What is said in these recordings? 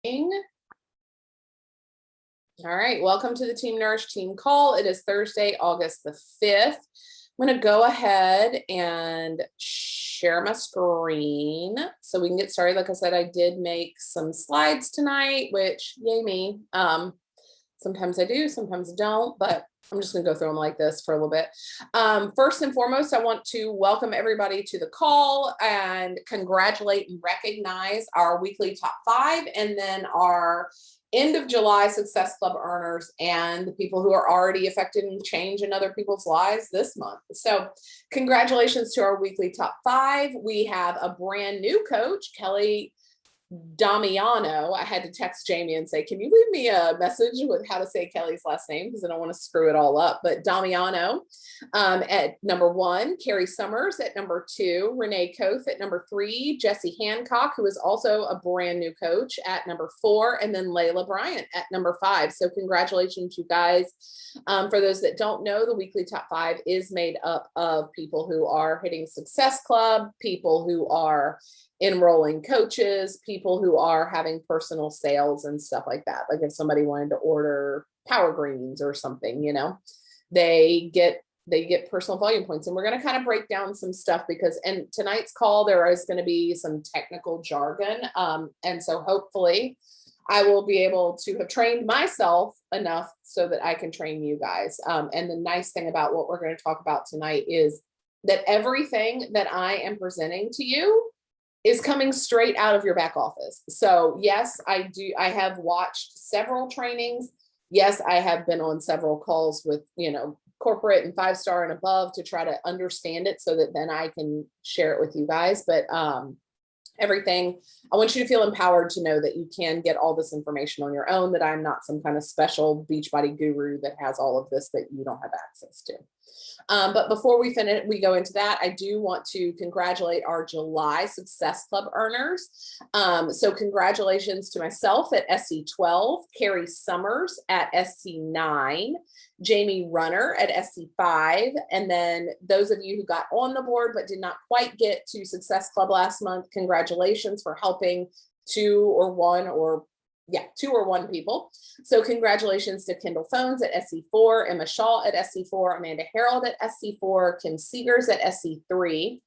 All right, welcome to the Team Nourished team call. It is Thursday, August the 5th. I'm going to go ahead and share my screen so we can get started. Like I said, I did make some slides tonight, which yay me. Sometimes I do, sometimes I don't, but I'm just going to go through them like this for a little bit. First and foremost, I want to welcome everybody to the call and congratulate and recognize our weekly top 5 and then our end of July Success Club earners and the people who are already affecting change in other people's lives this month. So congratulations to our weekly top 5. We have a brand new coach, Kelly Damiano. I had to text Jamie and say, can you leave me a message with how to say Kelly's last name? Because I don't want to screw it all up. But Damiano at number 1, Carrie Summers at number 2, Renee Koth at number 3, Jesse Hancock, who is also a brand new coach, at number 4, and then Layla Bryant at number 5. So congratulations, you guys. For those that don't know, the weekly top 5 is made up of people who are hitting Success Club, people who are enrolling coaches, people who are having personal sales and stuff like that. Like if somebody wanted to order Power Greens or something, you know, they get personal volume points. And we're going to kind of break down some stuff because in tonight's call, there is going to be some technical jargon. And so hopefully I will be able to have trained myself enough so that I can train you guys. And the nice thing about what we're going to talk about tonight is that everything that I am presenting to you is coming straight out of your back office. So yes, I have watched several trainings. Yes, I have been on several calls with, you know, corporate and 5-star and above to try to understand it so that then I can share it with you guys. But everything, I want you to feel empowered to know that you can get all this information on your own, that I'm not some kind of special Beachbody guru that has all of this that you don't have access to. But before we go into that, I do want to congratulate our July Success Club earners. So congratulations to myself at SC12, Carrie Summers at SC9, Jamie Runner at SC5, and then those of you who got on the board but did not quite get to Success Club last month, congratulations for helping 2 or 1 people. So congratulations to Kendall Phones at SC4, Emma Shaw at SC4, Amanda Harold at SC4, Kim Seegers at SC3,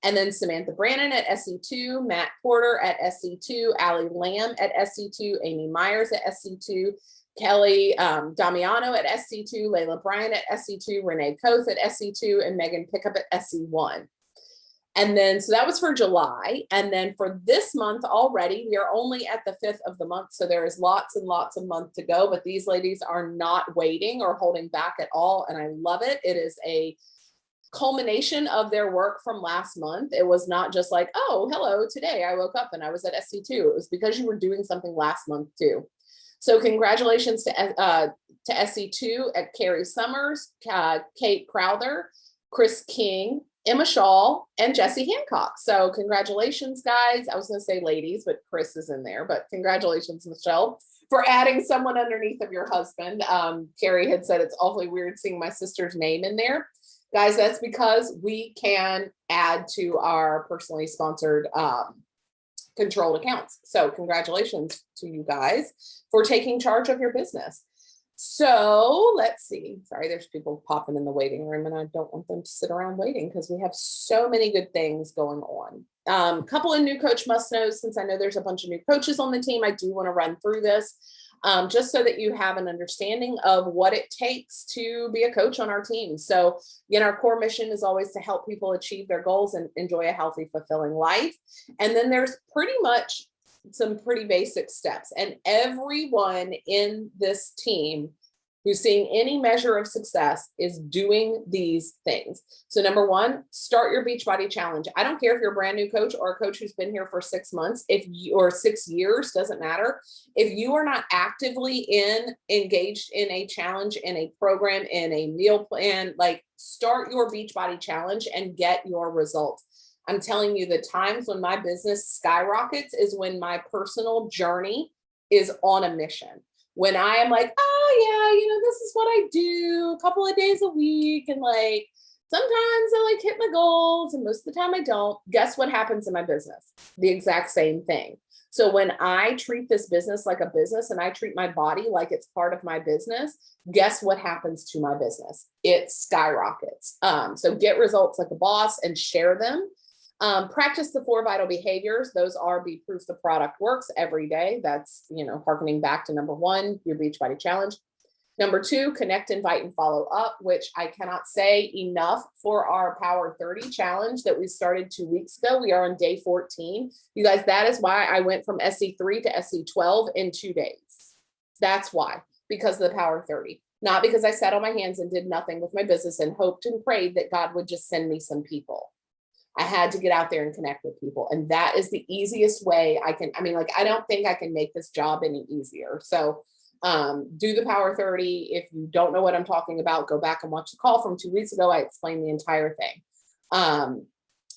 and then Samantha Brannon at SC2, Matt Porter at SC2, Allie Lamb at SC2, Amy Myers at SC2, Kelly Damiano at SC2, Layla Bryant at SC2, Renee Koth at SC2, and Megan Pickup at SC1. And then, so that was for July. And then for this month already, we are only at the 5th of the month. So there is lots and lots of month to go, but these ladies are not waiting or holding back at all. And I love it. It is a culmination of their work from last month. It was not just like, oh, hello, today I woke up and I was at SC2. It was because you were doing something last month too. So congratulations to SC2 at Carrie Summers, Kate Crowther, Chris King, Emma Shaw, and Jesse Hancock. So congratulations, guys. I was going to say ladies, but Chris is in there. But congratulations, Michelle, for adding someone underneath of your husband. Carrie had said it's awfully weird seeing my sister's name in there. Guys, that's because we can add to our personally sponsored controlled accounts. So congratulations to you guys for taking charge of your business. So let's see. Sorry, there's people popping in the waiting room and I don't want them to sit around waiting because we have so many good things going on. Couple of new coach must-knows. Since I know there's a bunch of new coaches on the team, I do want to run through this just so that you have an understanding of what it takes to be a coach on our team. So again, our core mission is always to help people achieve their goals and enjoy a healthy, fulfilling life. And then there's pretty much some pretty basic steps, and everyone in this team who's seeing any measure of success is doing these things. So number 1, start your Beachbody challenge. I don't care if you're a brand new coach or a coach who's been here for 6 months, or 6 years, doesn't matter. If you are not actively engaged in a challenge, in a program, in a meal plan, like start your Beachbody challenge and get your results. I'm telling you, the times when my business skyrockets is when my personal journey is on a mission. When I am like, oh yeah, you know, this is what I do a couple of days a week. And like, sometimes I like hit my goals and most of the time I don't. Guess what happens in my business? The exact same thing. So when I treat this business like a business and I treat my body like it's part of my business, guess what happens to my business? It skyrockets. So get results like a boss and share them. Practice the 4 vital behaviors. Those are be proof the product works every day. That's, harkening back to number 1, your Beachbody challenge. Number 2, connect, invite, and follow up, which I cannot say enough for our Power 30 challenge that we started 2 weeks ago. We are on day 14. You guys, that is why I went from SC3 to SC12 in 2 days. That's why, because of the Power 30. Not because I sat on my hands and did nothing with my business and hoped and prayed that God would just send me some people. I had to get out there and connect with people. And that is the easiest way I don't think I can make this job any easier. So do the Power 30. If you don't know what I'm talking about, go back and watch the call from 2 weeks ago. I explained the entire thing.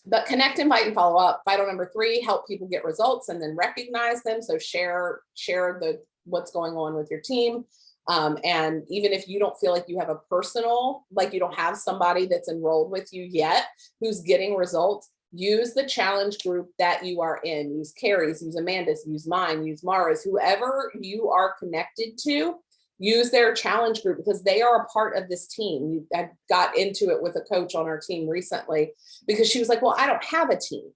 But connect, invite, and follow up. Vital number 3, help people get results and then recognize them. So share what's going on with your team. And even if you don't feel like you have a personal, like you don't have somebody that's enrolled with you yet, who's getting results, use the challenge group that you are in. Use Carrie's, use Amanda's, use mine, use Mara's, whoever you are connected to, use their challenge group because they are a part of this team. I got into it with a coach on our team recently because she was like, well, I don't have a team.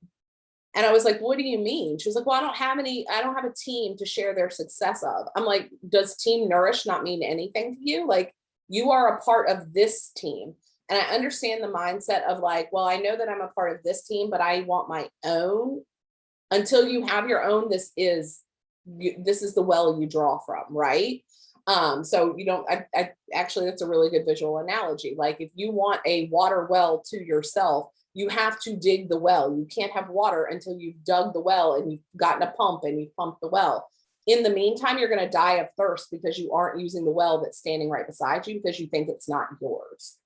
And I was like, what do you mean? She was like, well, I don't have a team to share their success of. I'm like, does Team Nourished not mean anything to you? Like, you are a part of this team. And I understand the mindset of like, well, I know that I'm a part of this team, but I want my own. Until you have your own, this is the well you draw from, right? So you don't, actually, that's a really good visual analogy. Like if you want a water well to yourself, you have to dig the well. You can't have water until you've dug the well and you've gotten a pump and you've pumped the well. In the meantime, you're going to die of thirst because you aren't using the well that's standing right beside you because you think it's not yours,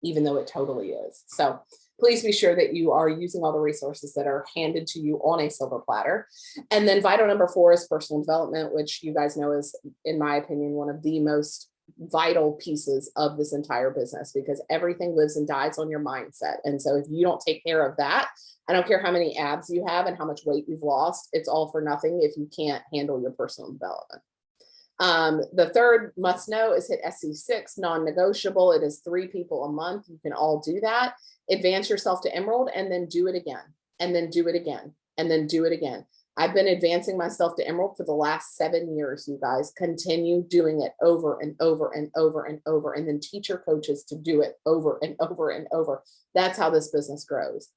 even though it totally is. So please be sure that you are using all the resources that are handed to you on a silver platter. And then vital number 4 is personal development, which you guys know is, in my opinion, one of the most vital pieces of this entire business because everything lives and dies on your mindset. And so if you don't take care of that, I don't care how many abs you have and how much weight you've lost, it's all for nothing if you can't handle your personal development. The third must know is hit SC6, non-negotiable. It is 3 people a month. You can all do that. Advance yourself to Emerald and then do it again, and then do it again, and then do it again. I've been advancing myself to Emerald for the last 7 years, you guys. Continue doing it over and over and over and over, and then teach your coaches to do it over and over and over. That's how this business grows.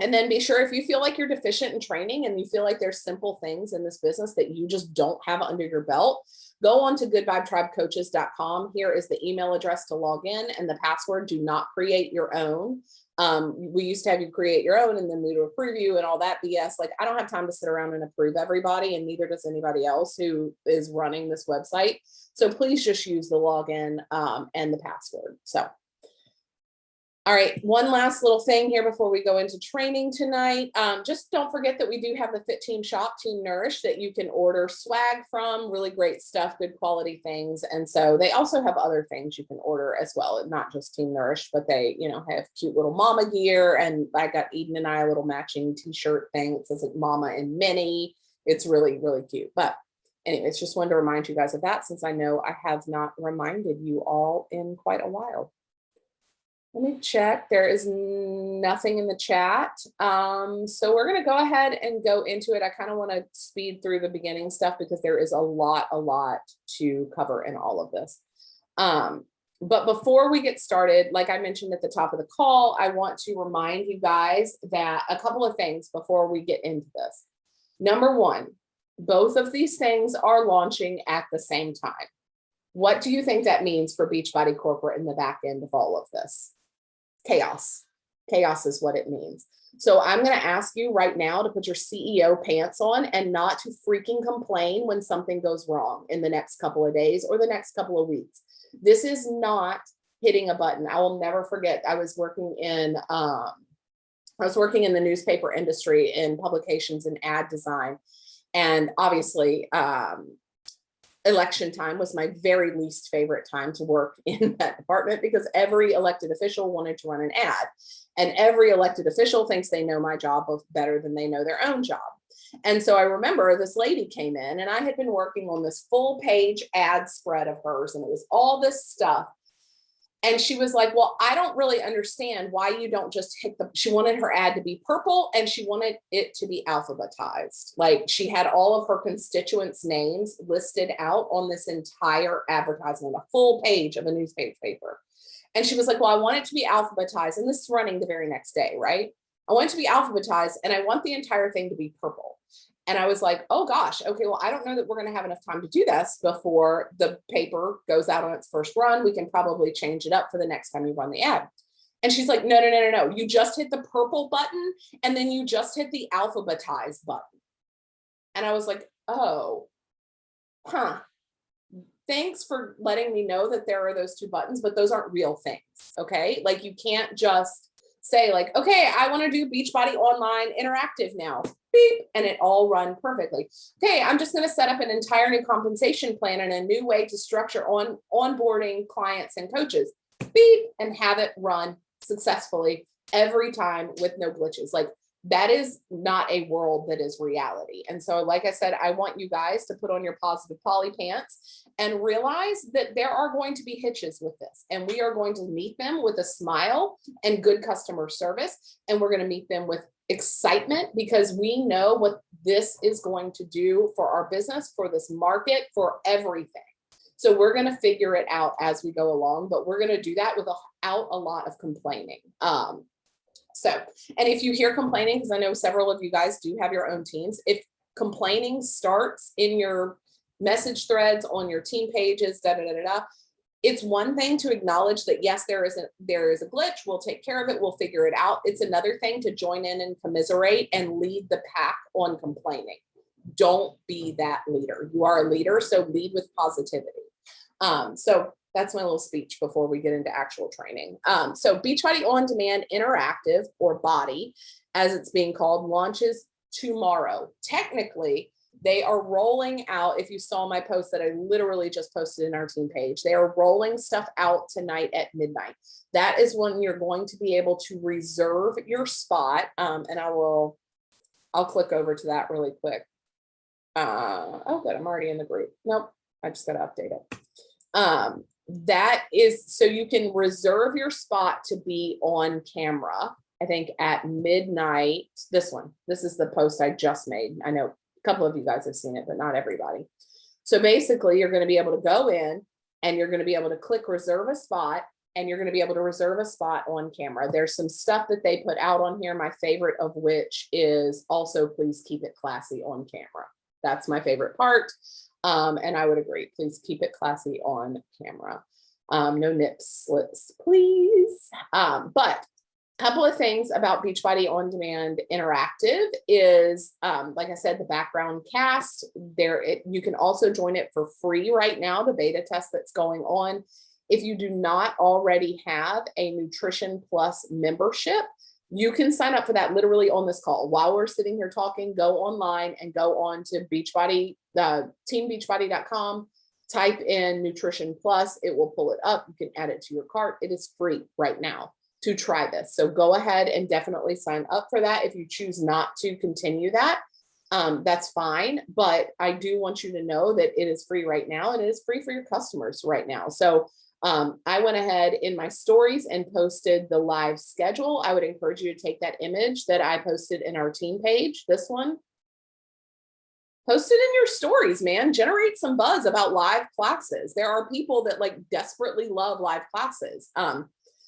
And then be sure if you feel like you're deficient in training and you feel like there's simple things in this business that you just don't have under your belt, go on to goodvibetribecoaches.com. Here is the email address to log in and the password. Do not create your own. We used to have you create your own and then we would approve you and all that BS. Like, I don't have time to sit around and approve everybody, and neither does anybody else who is running this website. So please just use the login and the password. So all right, one last little thing here before we go into training tonight. Just don't forget that we do have the Fit Team shop, Team Nourished, that you can order swag from. Really great stuff, good quality things. And so they also have other things you can order as well, not just Team Nourished, but they, have cute little mama gear. And I got Eden and I a little matching t-shirt thing. It says like Mama and Minnie. It's really, really cute. But anyways, just wanted to remind you guys of that since I know I have not reminded you all in quite a while. Let me check. There is nothing in the chat. So we're going to go ahead and go into it. I kind of want to speed through the beginning stuff because there is a lot to cover in all of this. But before we get started, like I mentioned at the top of the call, I want to remind you guys that a couple of things before we get into this. Number 1, both of these things are launching at the same time. What do you think that means for Beachbody Corporate in the back end of all of this? Chaos. Chaos is what it means. So I'm going to ask you right now to put your CEO pants on and not to freaking complain when something goes wrong in the next couple of days or the next couple of weeks. This is not hitting a button. I will never forget. I was working in the newspaper industry in publications and ad design. And obviously, election time was my very least favorite time to work in that department because every elected official wanted to run an ad, and every elected official thinks they know my job better than they know their own job. And so I remember this lady came in, and I had been working on this full page ad spread of hers, and it was all this stuff. And she was like, well, I don't really understand why you don't just hit she wanted her ad to be purple, and she wanted it to be alphabetized. Like, she had all of her constituents' names listed out on this entire advertisement, a full page of a newspaper. And she was like, well, I want it to be alphabetized. And this is running the very next day, right? I want it to be alphabetized, and I want the entire thing to be purple. And I was like, oh gosh, okay, well, I don't know that we're going to have enough time to do this before the paper goes out on its first run. We can probably change it up for the next time you run the ad. And she's like, no. You just hit the purple button, and then you just hit the alphabetized button. And I was like, oh, thanks for letting me know that there are those two buttons, but those aren't real things. Okay. Like, you can't just say like, okay, I want to do Beachbody Online Interactive now, beep, and it all run perfectly. Okay, I'm just going to set up an entire new compensation plan and a new way to structure onboarding clients and coaches, beep, and have it run successfully every time with no glitches. Like, that is not a world that is reality. And so, like I said, I want you guys to put on your positive poly pants and realize that there are going to be hitches with this, and we are going to meet them with a smile and good customer service. And we're going to meet them with excitement, because we know what this is going to do for our business, for this market, for everything. So we're going to figure it out as we go along, but we're going to do that without a lot of complaining. And if you hear complaining, because I know several of you guys do have your own teams, if complaining starts in your message threads on your team pages, it's one thing to acknowledge that, yes, there is a glitch. We'll take care of it. We'll figure it out. It's another thing to join in and commiserate and lead the pack on complaining. Don't be that leader. You are a leader, so lead with positivity. So that's my little speech before we get into actual training. So Beachbody On Demand Interactive, or BODi, as it's being called, launches tomorrow. Technically, they are rolling out, if you saw my post that I literally just posted in our team page, they are rolling stuff out tonight at midnight. That is when you're going to be able to reserve your spot. And I'll click over to that really quick. Oh, good. I'm already in the group. Nope. I just got to update it. That is so you can reserve your spot to be on camera, I think at midnight. This is the post I just made. I know a couple of you guys have seen it, but not everybody. So basically, you're going to be able to go in and you're going to be able to click reserve a spot, and you're going to be able to reserve a spot on camera. There's some stuff that they put out on here, my favorite of which is also, please keep it classy on camera. That's my favorite part. And I would agree, please keep it classy on camera. No nips, slips, please. But a couple of things about Beachbody On Demand Interactive is, like I said, the background cast there. You can also join it for free right now, the beta test that's going on. If you do not already have a Nutrition Plus membership, you can sign up for that literally on this call. While we're sitting here talking, go online and go on to Beachbody, teambeachbody.com, type in Nutrition Plus. It will pull it up. You can add it to your cart. It is free right now to try this. So go ahead and definitely sign up for that. If you choose not to continue that, that's fine. But I do want you to know that it is free right now, and it is free for your customers right now. So I went ahead in my stories and posted the live schedule. I would encourage you to take that image that I posted in our team page, this one, post it in your stories, man. Generate some buzz about live classes. There are people that like desperately love live classes.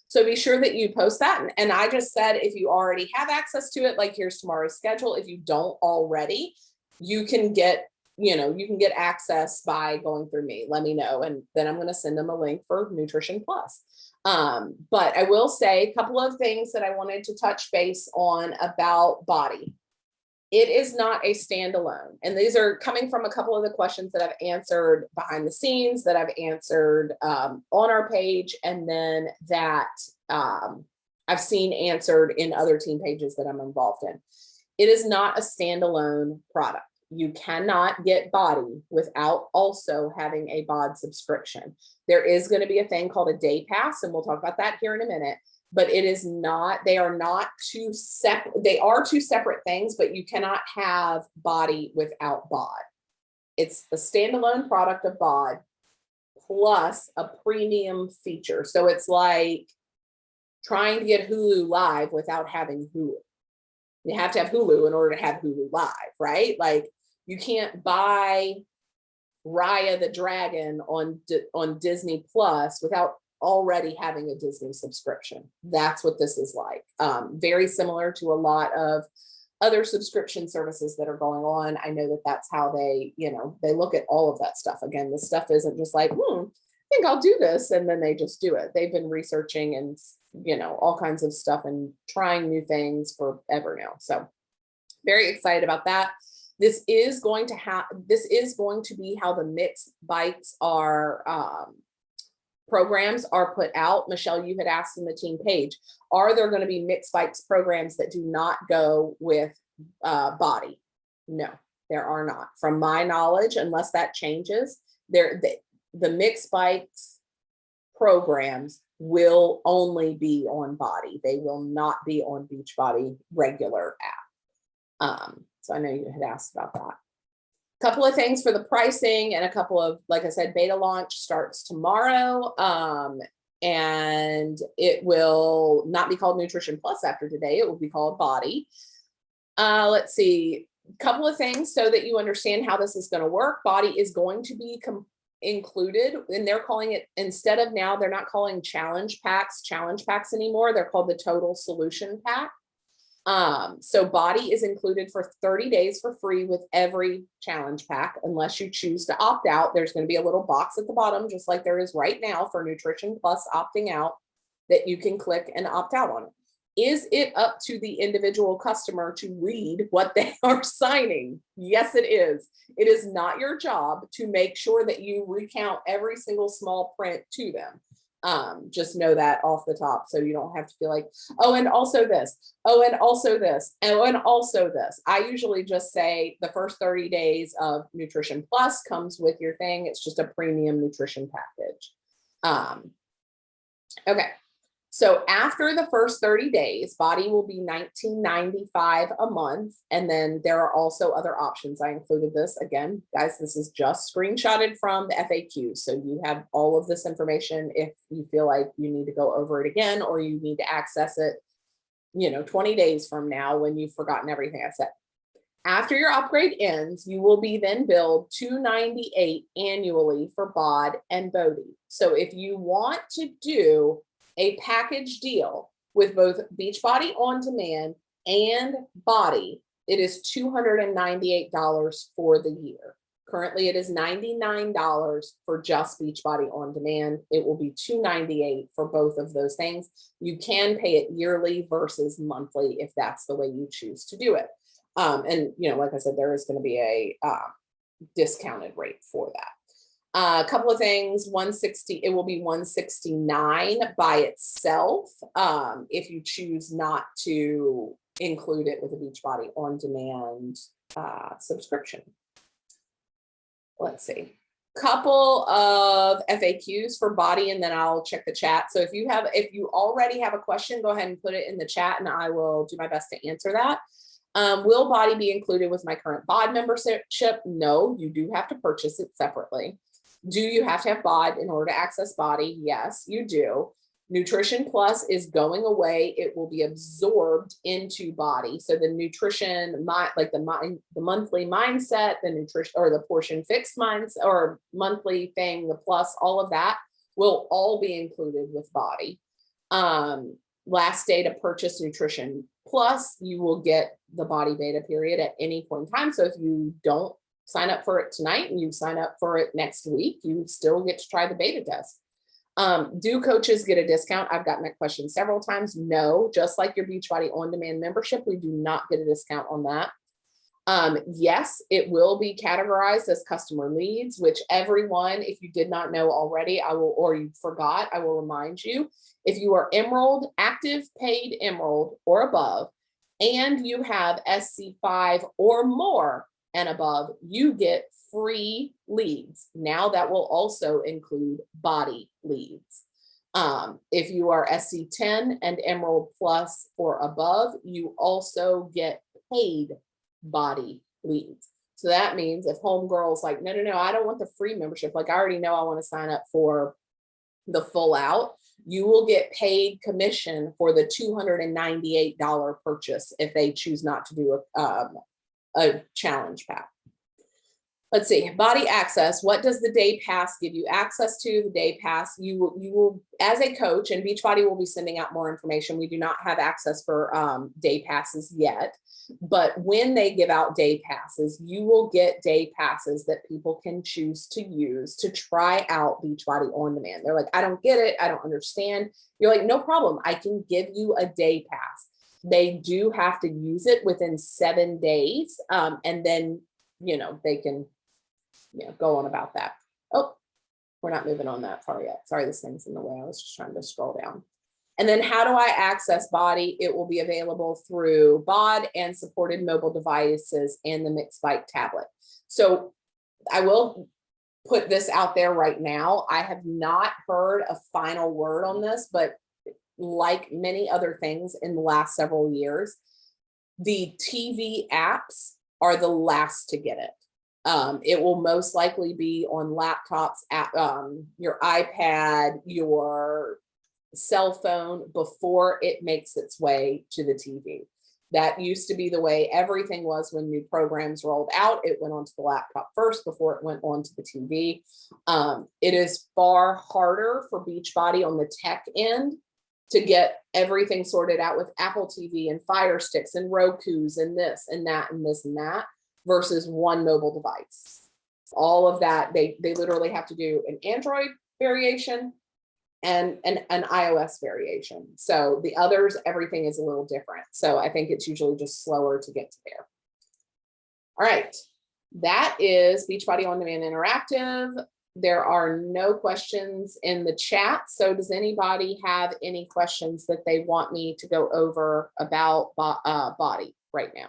So be sure that you post that. And I just said, if you already have access to it, like here's tomorrow's schedule. If you don't already, you can get access by going through me. Let me know. And then I'm going to send them a link for Nutrition Plus. But I will say a couple of things that I wanted to touch base on about BODi. It is not a standalone. And these are coming from a couple of the questions that I've answered behind the scenes, that I've answered on our page, and then that I've seen answered in other team pages that I'm involved in. It is not a standalone product. You cannot get BODi without also having a BOD subscription. There is going to be a thing called a day pass, and we'll talk about that here in a minute. but it is not, they are not two separate, they are two separate things, but you cannot have BODi without BOD. It's a standalone product of BOD plus a premium feature. So it's like trying to get Hulu Live without having Hulu. You have to have Hulu in order to have Hulu Live, right? Like you can't buy Raya the Dragon on Disney Plus without already having a Disney subscription. That's what this is like. Very similar to a lot of other subscription services that are going on. I know that that's how they, they look at all of that stuff. Again, this stuff isn't just like, I think I'll do this, and then they just do it. They've been researching and, all kinds of stuff and trying new things forever now. So very excited about that. This is going to be how the mixed bikes are, programs are put out. Michelle, you had asked in the team page, are there going to be mixed bikes programs that do not go with BODi? No, there are not. From my knowledge, unless that changes, the mixed bikes programs will only be on BODi. They will not be on Beachbody regular app. So I know you had asked about that. Couple of things for the pricing and a couple of, like I said, beta launch starts tomorrow. And it will not be called Nutrition Plus after today. It will be called BODi. Let's see, a couple of things so that you understand how this is going to work. BODi is going to be included, and they're calling it, instead of now, they're not calling challenge packs anymore. They're called the Total Solution Pack. So BODi is included for 30 days for free with every challenge pack. Unless you choose to opt out, there's going to be a little box at the bottom, just like there is right now for Nutrition Plus opting out, that you can click and opt out on it. Is it up to the individual customer to read what they are signing? Yes, it is. It is not your job to make sure that you recount every single small print to them. Just know that off the top, so you don't have to feel like, oh, and also this, oh, and also this, oh, and also this. I usually just say the first 30 days of Nutrition Plus comes with your thing. It's just a premium nutrition package. Okay. So after the first 30 days, BODi will be $19.95 a month. And then there are also other options. I included this again, guys, this is just screenshotted from the FAQ. So you have all of this information if you feel like you need to go over it again, or you need to access it, 20 days from now when you've forgotten everything I said. After your upgrade ends, you will be then billed $298 annually for BOD and BODi. So if you want to do a package deal with both Beachbody On Demand and BODi, it is $298 for the year. Currently, it is $99 for just Beachbody On Demand. It will be $298 for both of those things. You can pay it yearly versus monthly if that's the way you choose to do it. And like I said, there is going to be a discounted rate for that. A couple of things, it will be $169 by itself if you choose not to include it with a Beachbody On Demand subscription. Let's see. Couple of FAQs for BODi, and then I'll check the chat. So if you already have a question, go ahead and put it in the chat and I will do my best to answer that. Will BODi be included with my current BOD membership? No, you do have to purchase it separately. Do you have to have BOD in order to access BODi? Yes, you do. Nutrition Plus is going away. It will be absorbed into BODi. So the nutrition, like the monthly mindset, the nutrition or the portion fixed mindset or monthly thing, the plus, all of that will all be included with BODi. Last day to purchase Nutrition Plus, you will get the BODi beta period at any point in time. So if you don't sign up for it tonight and you sign up for it next week, you still get to try the beta test. Do coaches get a discount? I've gotten that question several times. No, just like your Beachbody On Demand membership, we do not get a discount on that. Yes, it will be categorized as customer leads, which everyone, if you did not know already, or you forgot, I will remind you. If you are Emerald, active paid Emerald or above, and you have SC5 or more and above, you get free leads. Now that will also include BODi leads. If you are SC10 and Emerald Plus or above, you also get paid BODi leads. So that means if homegirl's like, no, I don't want the free membership. Like I already know I want to sign up for the full out, you will get paid commission for the $298 purchase if they choose not to do a challenge pack. Let's see, BODi access. What does the day pass give you access to? The day pass, you will, as a coach, and Beachbody will be sending out more information. We do not have access for day passes yet, but when they give out day passes, you will get day passes that people can choose to use to try out Beachbody on demand. They're like, I don't get it. I don't understand. You're like, no problem. I can give you a day pass. They do have to use it within 7 days. And then, they can, go on about that. Oh, we're not moving on that far yet. Sorry, this thing's in the way. I was just trying to scroll down. And then how do I access BODi? It will be available through BOD and supported mobile devices and the Mixed Bike tablet. So I will put this out there right now. I have not heard a final word on this, but like many other things in the last several years, the TV apps are the last to get it. It will most likely be on laptops, your iPad, your cell phone before it makes its way to the TV. That used to be the way everything was when new programs rolled out. It went onto the laptop first before it went onto the TV. It is far harder for Beachbody on the tech end to get everything sorted out with Apple TV and Fire Sticks and Roku's and this and that and this and that versus one mobile device. All of that, they literally have to do an Android variation and an iOS variation. So the others, everything is a little different. So I think it's usually just slower to get to there. All right, that is Beachbody On Demand Interactive. There are no questions in the chat. So does anybody have any questions that they want me to go over about BODi right now?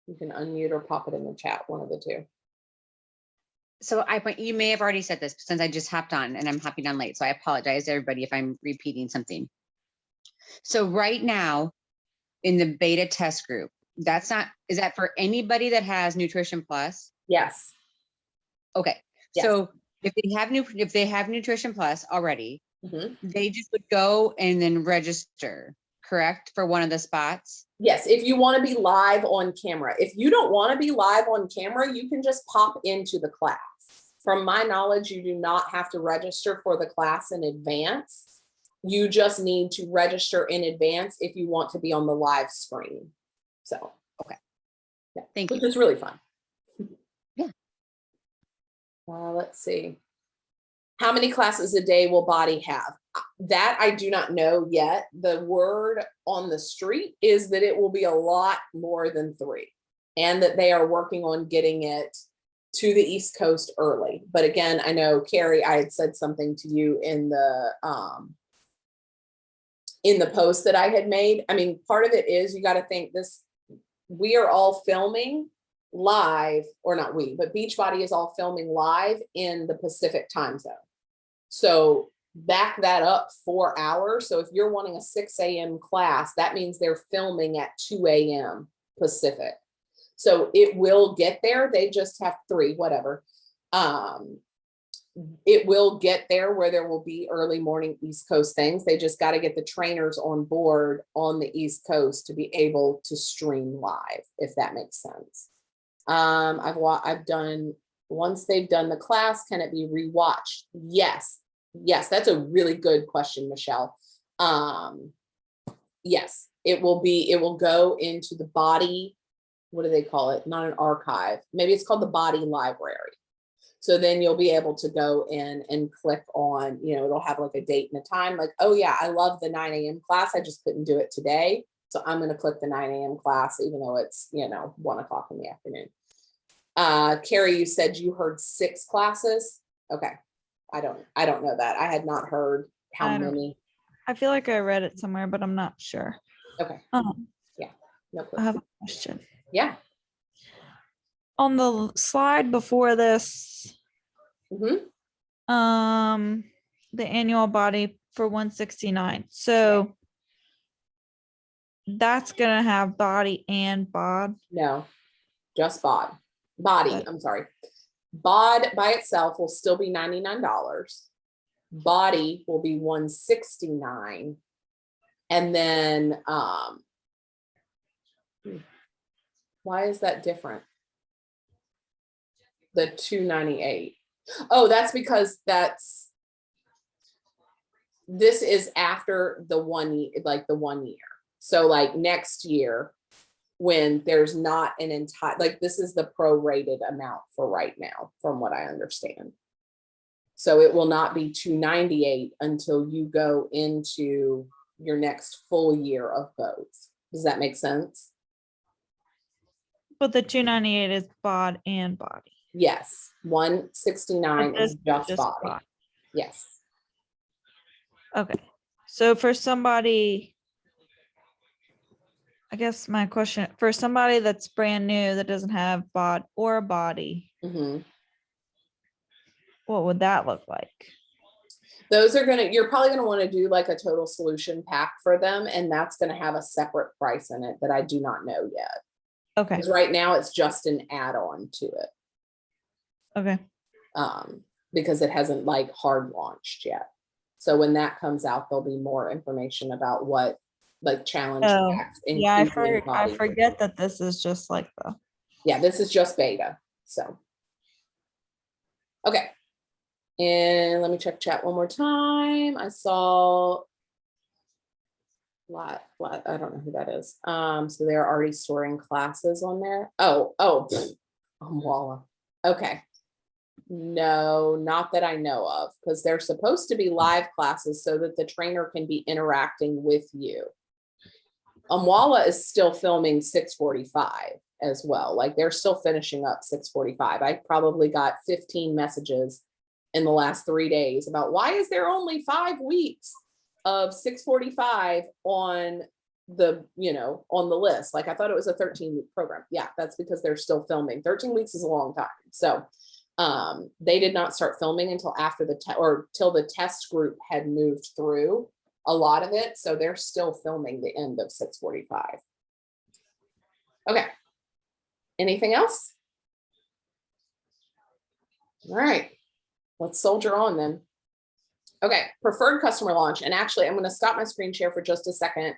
You can unmute or pop it in the chat, one of the two. So you may have already said this since I just hopped on and I'm hopping on late. So I apologize everybody if I'm repeating something. So right now in the beta test group, is that for anybody that has Nutrition Plus? Yes. Okay. Yes. So if they have Nutrition Plus already, they just would go and then register, correct? For one of the spots? Yes, if you want to be live on camera. If you don't want to be live on camera, you can just pop into the class. From my knowledge, you do not have to register for the class in advance. You just need to register in advance if you want to be on the live screen. So, okay. Yeah, thank you. Which is really fun. Yeah. Let's see. How many classes a day will BODi have? That I do not know yet. The word on the street is that it will be a lot more than 3 and that they are working on getting it to the East Coast early. But again, I know Carrie, I had said something to you in the post that I had made. I mean, part of it is you got to think this, we are all filming live, or not we, but Beachbody is all filming live in the Pacific time zone. So back that up 4 hours. So if you're wanting a 6 a.m. class, that means they're filming at 2 a.m. Pacific. So it will get there. They just have 3, whatever. It will get there where there will be early morning East Coast things. They just got to get the trainers on board on the East Coast to be able to stream live, if that makes sense. I've done, once they've done the class, can it be rewatched? Yes. That's a really good question, Michelle. Yes, it will go into the BODi. What do they call it? Not an archive. Maybe it's called the BODi library. So then you'll be able to go in and click on, it'll have like a date and a time, like, oh yeah, I love the 9 a.m. class. I just couldn't do it today. So I'm going to click the 9 a.m. class, even though it's, 1 o'clock in the afternoon. Carrie, you said you heard 6 classes. Okay. I don't know that. I had not heard how many. I feel like I read it somewhere, but I'm not sure. Okay. Yeah. No clue. I have a question. Yeah. On the slide before this, the annual body for 169. So that's gonna have body and bod. No, just BODi. Okay. I'm sorry. BOD by itself will still be $99. BODi will be $169. And then, why is that different? The $298. Oh, that's because this is after the 1 year, like the 1 year. So like next year, when there's not an entire, like this is the prorated amount for right now, from what I understand. So it will not be $298 until you go into your next full year of both. Does that make sense? But the 298 is bod and body. Yes, 169 But is this just just BODi. bod. Yes. Okay. So for somebody, I guess my question, for somebody that's brand new that doesn't have bod or body, Mhm. what would that look like? Those are you're probably gonna want to do like a total solution pack for them, and that's gonna have a separate price in it that I do not know yet. Okay. Because right now it's just an add-on to it. Okay. Because it hasn't like hard launched yet. So when that comes out, there'll be more information about what like challenge Oh, packs, yeah, I including BODi. forget that this is just like the. Yeah, this is just beta. So, okay. And let me check chat one more time. I saw I don't know who that is. So they're already storing classes on there. Walla. Okay. No, not that I know of, because they're supposed to be live classes so that the trainer can be interacting with you. Walla is still filming 6:45 as well. Like they're still finishing up 6:45. I probably got 15 messages in the last 3 days about why is there only 5 weeks of 6:45 on the, on the list. Like I thought it was a 13-week program. Yeah, that's because they're still filming. 13 weeks is a long time. So they did not start filming until after till the test group had moved through a lot of it. So they're still filming the end of 6:45. Okay. Anything else? All right. Let's soldier on then. Okay, preferred customer launch. And actually, I'm going to stop my screen share for just a second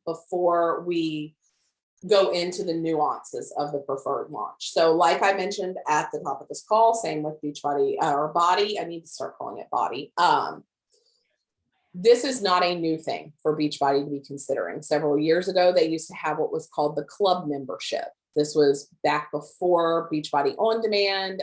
before we go into the nuances of the preferred launch. So like I mentioned at the top of this call, same with Beachbody or BODi. I need to start calling it BODi. This is not a new thing for Beachbody to be considering. Several years ago, they used to have what was called the club membership. This was back before Beachbody On Demand.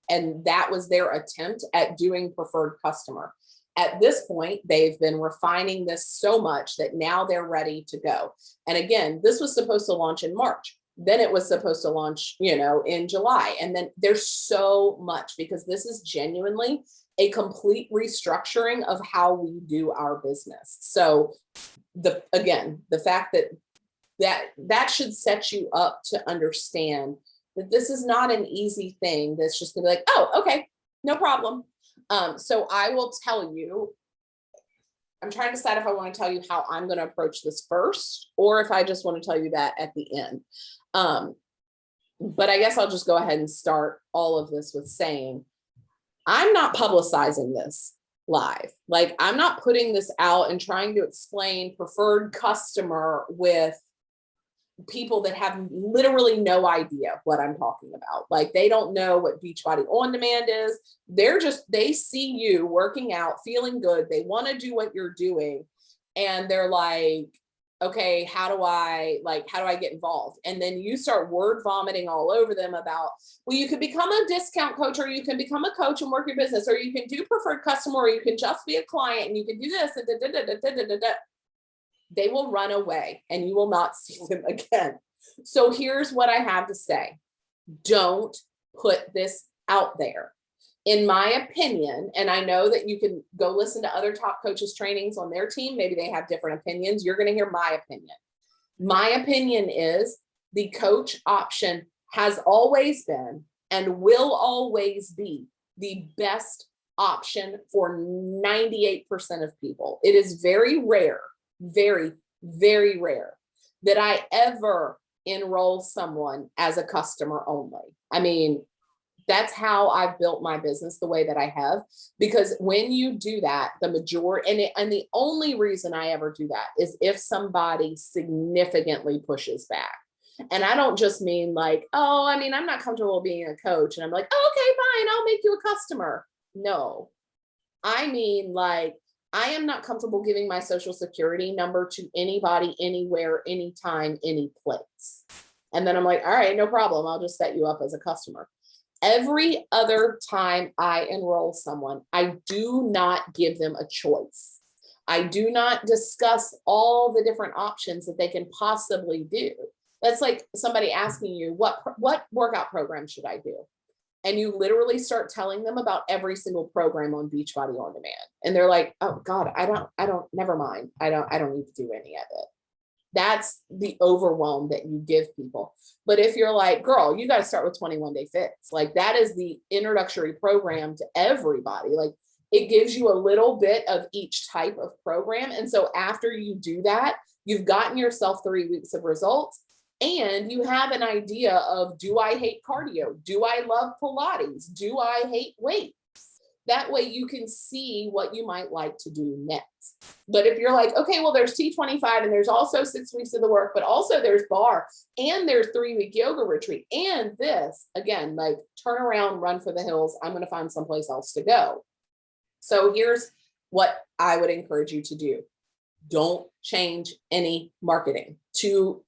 And that was their attempt at doing preferred customer. At this point, they've been refining this so much that now they're ready to go. And again, this was supposed to launch in March. Then it was supposed to launch, in July. And then there's so much because this is genuinely a complete restructuring of how we do our business. So the fact that should set you up to understand that this is not an easy thing that's just gonna be like, oh, okay, no problem. So I will tell you, I'm trying to decide if I want to tell you how I'm going to approach this first, or if I just want to tell you that at the end. But I guess I'll just go ahead and start all of this with saying, I'm not publicizing this live. Like I'm not putting this out and trying to explain preferred customer with people that have literally no idea what I'm talking about. Like they don't know what Beachbody On Demand is. They see you working out, feeling good. They want to do what you're doing. And they're like, okay, how do I get involved? And then you start word vomiting all over them about, well, you can become a discount coach, or you can become a coach and work your business, or you can do preferred customer, or you can just be a client and you can do this. They will run away and you will not see them again. So here's what I have to say. Don't put this out there. In my opinion, and I know that you can go listen to other top coaches trainings on their team. Maybe they have different opinions. You're going to hear my opinion. My opinion is the coach option has always been and will always be the best option for 98% of people. It is very rare, very, very rare that I ever enroll someone as a customer only. I mean, that's how I've built my business the way that I have, because when you do that, the majority, and the only reason I ever do that is if somebody significantly pushes back. And I don't just mean like, oh, I mean, I'm not comfortable being a coach. And I'm like, oh, okay, fine, I'll make you a customer. No, I mean, like, I am not comfortable giving my social security number to anybody, anywhere, anytime, any place. And then I'm like, all right, no problem. I'll just set you up as a customer. Every other time I enroll someone, I do not give them a choice. I do not discuss all the different options that they can possibly do. That's like somebody asking you, what workout program should I do? And you literally start telling them about every single program on Beachbody On Demand. And they're like, oh God, I don't, never mind. I don't need to do any of it. That's the overwhelm that you give people. But if you're like, girl, you got to start with 21 Day Fix. Like, that is the introductory program to everybody. Like, it gives you a little bit of each type of program. And so after you do that, you've gotten yourself 3 weeks of results, and you have an idea of, do I hate cardio? Do I love Pilates? Do I hate weights? That way you can see what you might like to do next. But if you're like, okay, well, there's T25 and there's also 6 weeks of the work, but also there's bar and there's 3-week yoga retreat and this, again, like, turn around, run for the hills. I'm going to find someplace else to go. So here's what I would encourage you to do. Don't change any marketing to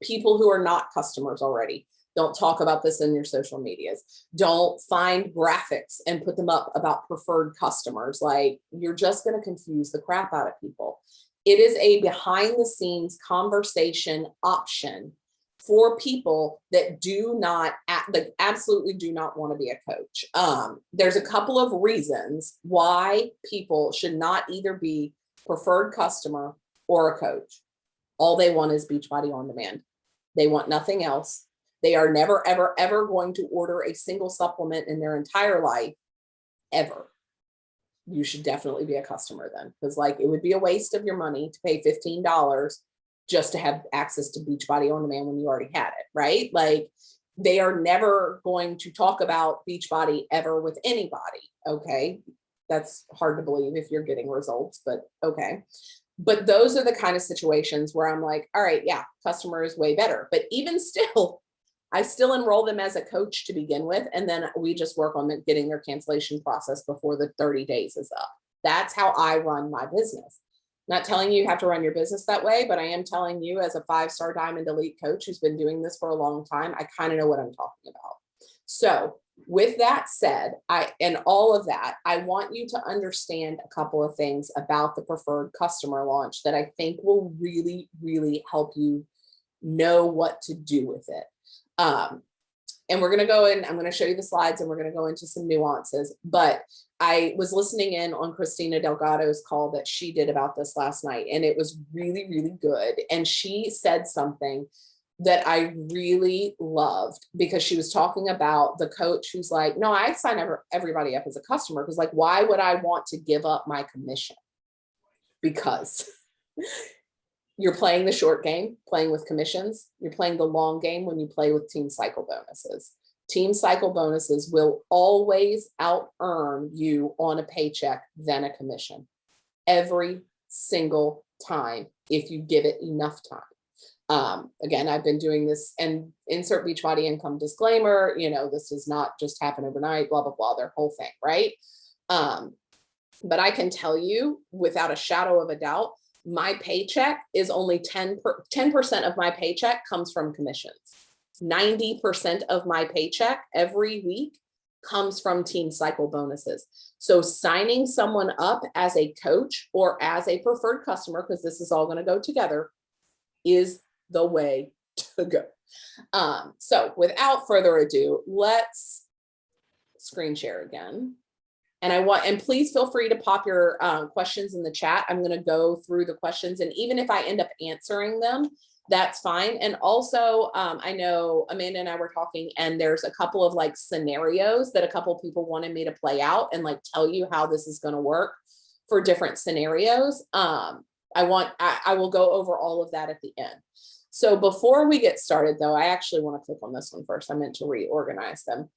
people who are not customers already. Don't talk about this in your social medias. Don't find graphics and put them up about preferred customers. Like, you're just going to confuse the crap out of people. It is a behind the scenes conversation option for people that do not, like, absolutely do not want to be a coach. There's a couple of reasons why people should not either be preferred customer or a coach. All they want is Beachbody On Demand. They want nothing else. They are never, ever, ever going to order a single supplement in their entire life, ever. You should definitely be a customer then, because, like, it would be a waste of your money to pay $15 just to have access to Beachbody On Demand when you already had it, right? Like, they are never going to talk about Beachbody ever with anybody, okay? That's hard to believe if you're getting results, but okay. But those are the kind of situations where I'm like, all right, yeah, customer is way better. But even still, I still enroll them as a coach to begin with. And then we just work on getting their cancellation process before the 30 days is up. That's how I run my business. Not telling you have to run your business that way, but I am telling you, as a 5-star Diamond Elite coach who's been doing this for a long time, I kind of know what I'm talking about. So with that said, and all of that, I want you to understand a couple of things about the preferred customer launch that I think will really, really help you know what to do with it. And we're going to go in, I'm going to show you the slides and we're going to go into some nuances, but I was listening in on Christina Delgado's call that she did about this last night, and it was really, really good. And she said something that I really loved, because she was talking about the coach who's like, no, I sign everybody up as a customer, because, like, why would I want to give up my commission? Because you're playing the short game, playing with commissions. You're playing the long game when you play with team cycle bonuses. Team cycle bonuses will always out-earn you on a paycheck than a commission. Every single time, if you give it enough time. Again, I've been doing this, and insert Beachbody income disclaimer, you know, this does not just happen overnight, blah, blah, blah, their whole thing, right? But I can tell you without a shadow of a doubt, my paycheck is only 10% of my paycheck comes from commissions. 90% of my paycheck every week comes from team cycle bonuses. So signing someone up as a coach or as a preferred customer, because this is all going to go together, is the way to go. So without further ado, let's screen share again. And please feel free to pop your questions in the chat. I'm going to go through the questions, and even if I end up answering them, that's fine. And also, I know Amanda and I were talking, and there's a couple of like scenarios that a couple people wanted me to play out and like tell you how this is going to work for different scenarios. I will go over all of that at the end. So before we get started though, I actually want to click on this one first. I meant to reorganize them.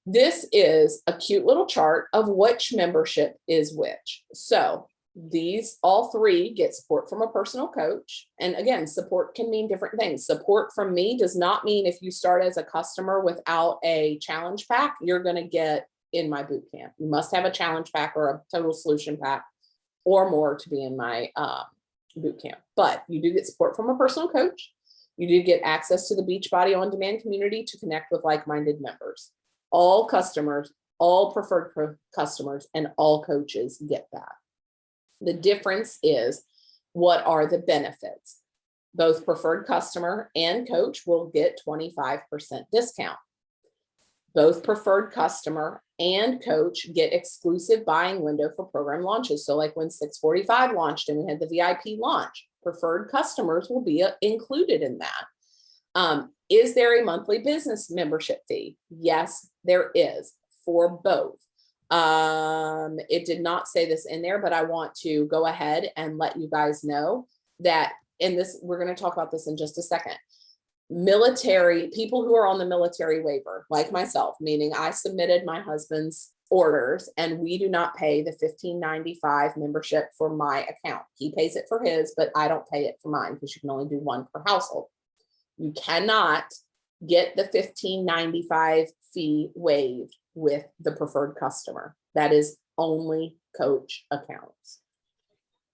This is a cute little chart of which membership is which. So these all three get support from a personal coach. And again, support can mean different things. Support from me does not mean if you start as a customer without a challenge pack, you're going to get in my boot camp. You must have a challenge pack or a total solution pack or more to be in my boot camp. But you do get support from a personal coach. You do get access to the Beachbody on-demand community to connect with like-minded members. All customers, all preferred customers, and all coaches get that. The difference is, what are the benefits? Both preferred customer and coach will get 25% discount. Both preferred customer and coach get exclusive buying window for program launches. So like when 645 launched and we had the VIP launch, preferred customers will be included in that. Is there a monthly business membership fee? Yes, there is for both. It did not say this in there, but I want to go ahead and let you guys know that in this, we're going to talk about this in just a second. Military people who are on the military waiver, like myself, meaning I submitted my husband's orders and we do not pay the $15.95 membership for my account. He pays it for his, but I don't pay it for mine because you can only do one per household. You cannot get the $15.95 fee waived with the preferred customer. That is only coach accounts.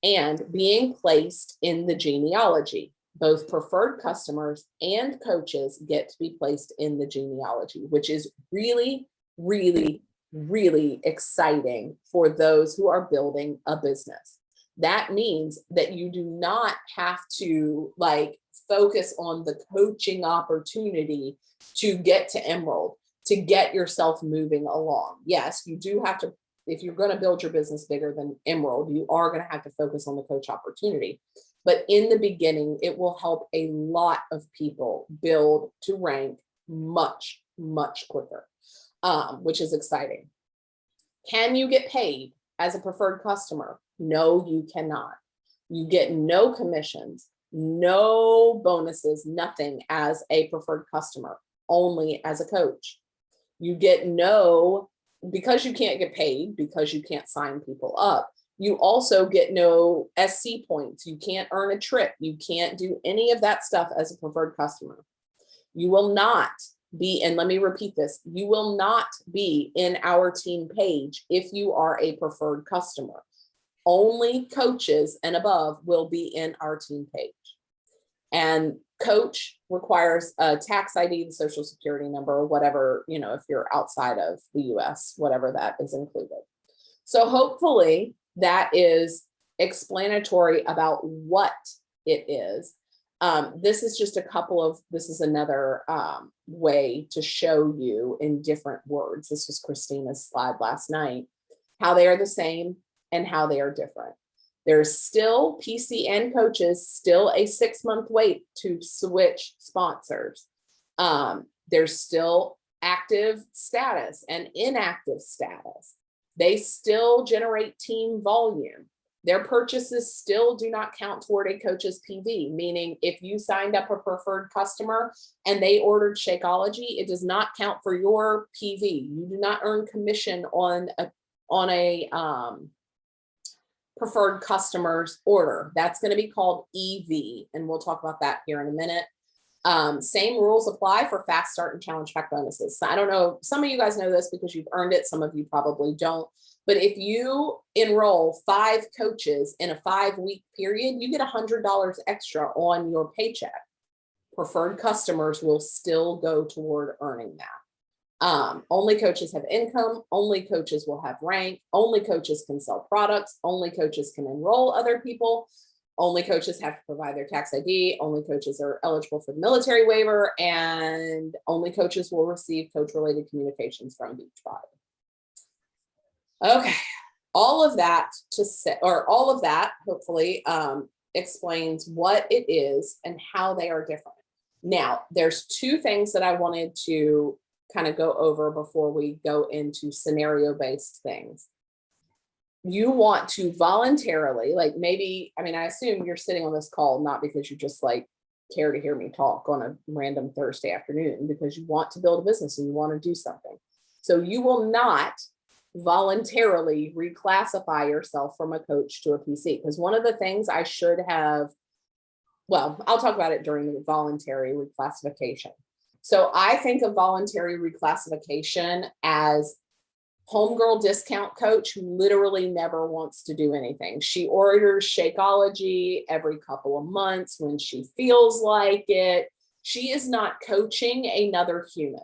And being placed in the genealogy, both preferred customers and coaches get to be placed in the genealogy, which is really, really, really exciting for those who are building a business. That means that you do not have to like focus on the coaching opportunity to get to Emerald, to get yourself moving along. Yes, you do have to, if you're going to build your business bigger than Emerald, you are going to have to focus on the coach opportunity. But in the beginning, it will help a lot of people build to rank much, much quicker, which is exciting. Can you get paid as a preferred customer? No, you cannot. You get no commissions, no bonuses, nothing as a preferred customer, only as a coach. You get no, because you can't get paid, because you can't sign people up, you also get no SC points. You can't earn a trip. You can't do any of that stuff as a preferred customer. You will not be, and let me repeat this, you will not be in our team page if you are a preferred customer. Only coaches and above will be in our team page. And coach requires a tax ID, the social security number, or whatever, you know, if you're outside of the US, whatever that is included. So hopefully that is explanatory about what it is. This is just a couple of, this is another way to show you in different words. This was Christina's slide last night, how they are the same and how they are different. There's still PC and coaches, still a 6-month wait to switch sponsors. There's still active status and inactive status. They still generate team volume. Their purchases still do not count toward a coach's PV, meaning if you signed up a preferred customer and they ordered Shakeology, it does not count for your PV. You do not earn commission on a preferred customer's order. That's going to be called EV, and we'll talk about that here in a minute. Same rules apply for fast start and challenge pack bonuses. So I don't know, some of you guys know this because you've earned it. Some of you probably don't. But if you enroll 5 coaches in a 5-week period, you get $100 extra on your paycheck. Preferred customers will still go toward earning that. Only coaches have income. Only coaches will have rank. Only coaches can sell products. Only coaches can enroll other people. Only coaches have to provide their tax ID. Only coaches are eligible for the military waiver, and only coaches will receive coach-related communications from Beachbody. Okay, all of that to say, or all of that hopefully explains what it is and how they are different. Now, there's two things that I wanted to kind of go over before we go into scenario-based things. You want to voluntarily, like maybe, I mean, I assume you're sitting on this call not because you just like care to hear me talk on a random Thursday afternoon, because you want to build a business and you want to do something. So you will not voluntarily reclassify yourself from a coach to a PC, because one of the things I should have, well, I'll talk about it during the voluntary reclassification. So I think of voluntary reclassification as homegirl discount coach who literally never wants to do anything. She orders Shakeology every couple of months when she feels like it. She is not coaching another human.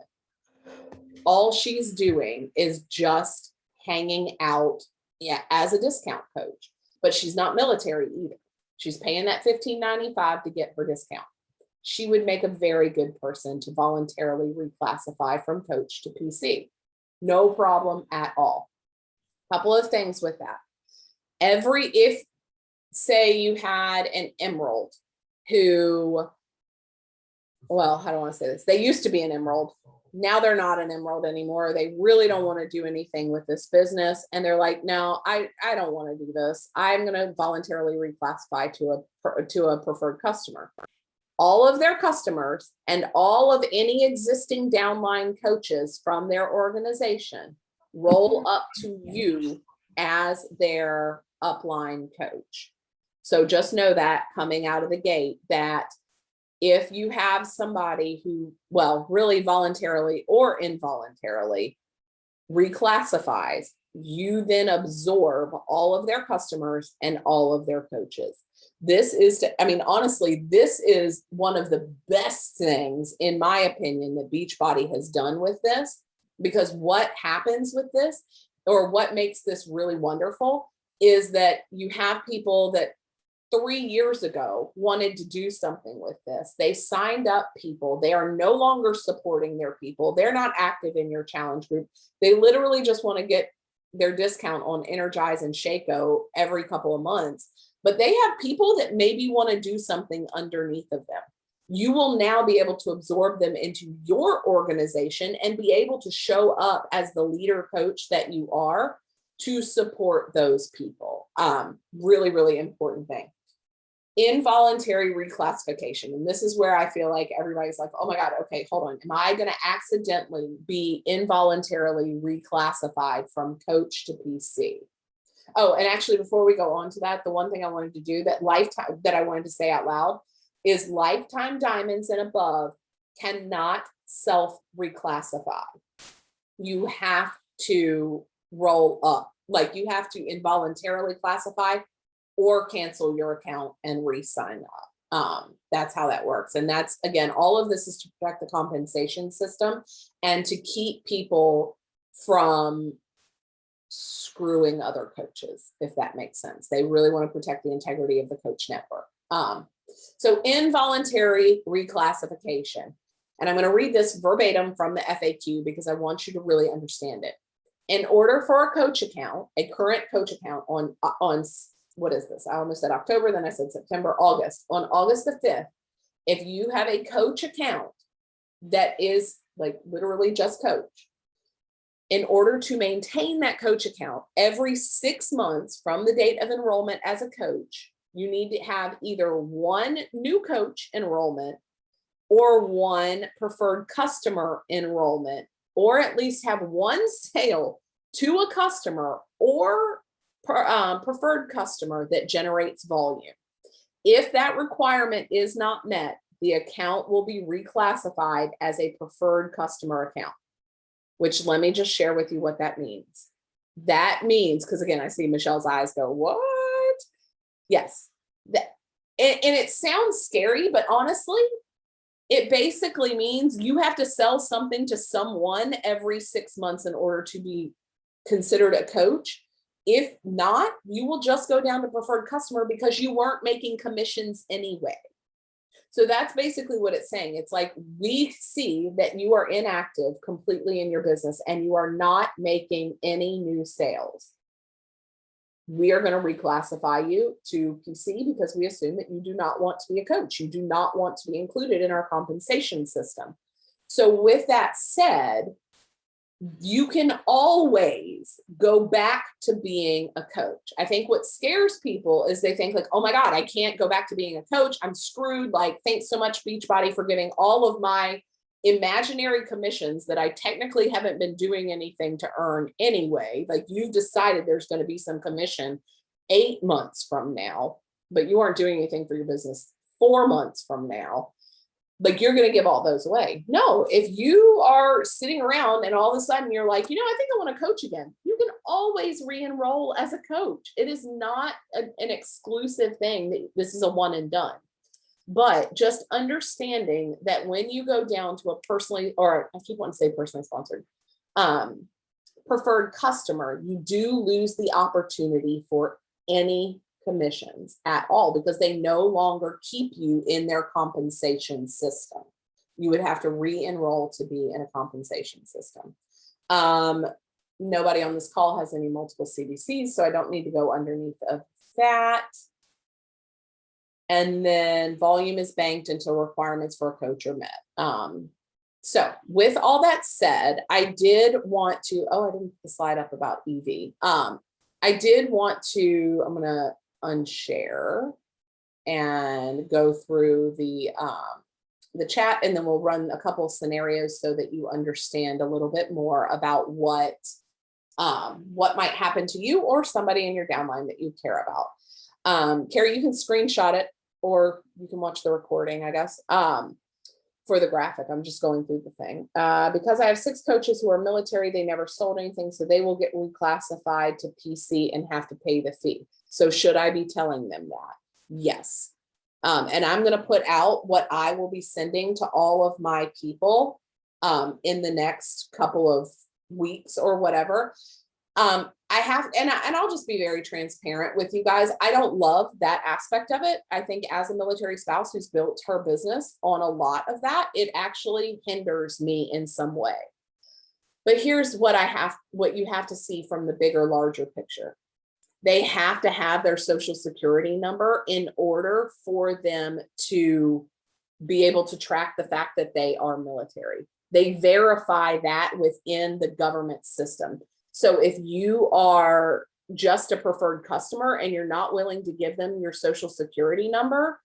All she's doing is just hanging out, yeah, as a discount coach, but she's not military either. She's paying that $15.95 to get her discount. She would make a very good person to voluntarily reclassify from coach to PC. No problem at all. Couple of things with that. If say you had an emerald who, well, how do I want to say this? They used to be an emerald. Now they're not an emerald anymore. They really don't want to do anything with this business. And they're like, no, I don't want to do this. I'm going to voluntarily reclassify to a preferred customer. All of their customers and all of any existing downline coaches from their organization roll up to you as their upline coach. So just know that coming out of the gate, that if you have somebody who, well, really voluntarily or involuntarily reclassifies, you then absorb all of their customers and all of their coaches. This is, I mean, honestly, this is one of the best things, in my opinion, that Beachbody has done with this, because what happens with this, or what makes this really wonderful, is that you have people that 3 years ago wanted to do something with this. They signed up people. They are no longer supporting their people. They're not active in your challenge group. They literally just want to get their discount on Energize and Shaco every couple of months. But they have people that maybe want to do something underneath of them. You will now be able to absorb them into your organization and be able to show up as the leader coach that you are to support those people. Really, really important thing. Involuntary reclassification. And this is where I feel like everybody's like, oh my God, okay, hold on. Am I going to accidentally be involuntarily reclassified from coach to PC? Oh, and actually, before we go on to that, the one thing I wanted to do that I wanted to say out loud is lifetime diamonds and above cannot self-reclassify. You have to roll up, like you have to involuntarily classify or cancel your account and re-sign up. That's how that works. And that's, again, all of this is to protect the compensation system and to keep people from screwing other coaches, if that makes sense. They really want to protect the integrity of the coach network. So involuntary reclassification, and I'm going to read this verbatim from the FAQ because I want you to really understand it. In order for a coach account, a current coach account on what is this? I almost said October, then I said September, August. On August the 5th, if you have a coach account that is like literally just coach, in order to maintain that coach account every 6 months from the date of enrollment as a coach, you need to have either one new coach enrollment or one preferred customer enrollment, or at least have one sale to a customer or preferred customer that generates volume. If that requirement is not met, the account will be reclassified as a preferred customer account, which let me just share with you what that means. That means, because again, I see Michelle's eyes go, what? Yes. And it sounds scary, but honestly, it basically means you have to sell something to someone every 6 months in order to be considered a coach. If not, you will just go down to preferred customer because you weren't making commissions anyway. So that's basically what it's saying. It's like, we see that you are inactive completely in your business and you are not making any new sales. we are going to reclassify you to PC because we assume that you do not want to be a coach. You do not want to be included in our compensation system. So with that said, you can always go back to being a coach. I think what scares people is they think like, oh my God, I can't go back to being a coach. I'm screwed. Like, thanks so much, Beachbody, for giving all of my imaginary commissions that I technically haven't been doing anything to earn anyway. Like, you've decided there's going to be some commission 8 months from now, but you aren't doing anything for your business 4 months from now. Like, you're going to give all those away. No, if you are sitting around and all of a sudden you're like, you know, I think I want to coach again, you can always re-enroll as a coach. It is not an exclusive thing that this is a one and done. But just understanding that when you go down to a personally, or I keep wanting to say personally sponsored, preferred customer, you do lose the opportunity for any commissions at all because they no longer keep you in their compensation system. You would have to re-enroll to be in a compensation system. Nobody on this call has any multiple CDCs, so I don't need to go underneath of that. And then volume is banked until requirements for a coach are met. So with all that said, I did want to, I didn't put the slide up about EV. I did want to, I'm going to unshare and go through the chat, and then we'll run a couple of scenarios so that you understand a little bit more about what might happen to you or somebody in your downline that you care about. Carrie, you can screenshot it or you can watch the recording, I guess, for the graphic. I'm just going through the thing. Because I have 6 coaches who are military, they never sold anything, so they will get reclassified to PC and have to pay the fee. So should I be telling them that? Yes. And I'm going to put out what I will be sending to all of my people in the next couple of weeks or whatever. I have, and I'll just be very transparent with you guys. I don't love that aspect of it. I think as a military spouse who's built her business on a lot of that, it actually hinders me in some way. But here's what you have to see from the bigger, larger picture. They have to have their social security number in order for them to be able to track the fact that they are military. They verify that within the government system. So if you are just a preferred customer and you're not willing to give them your social security number,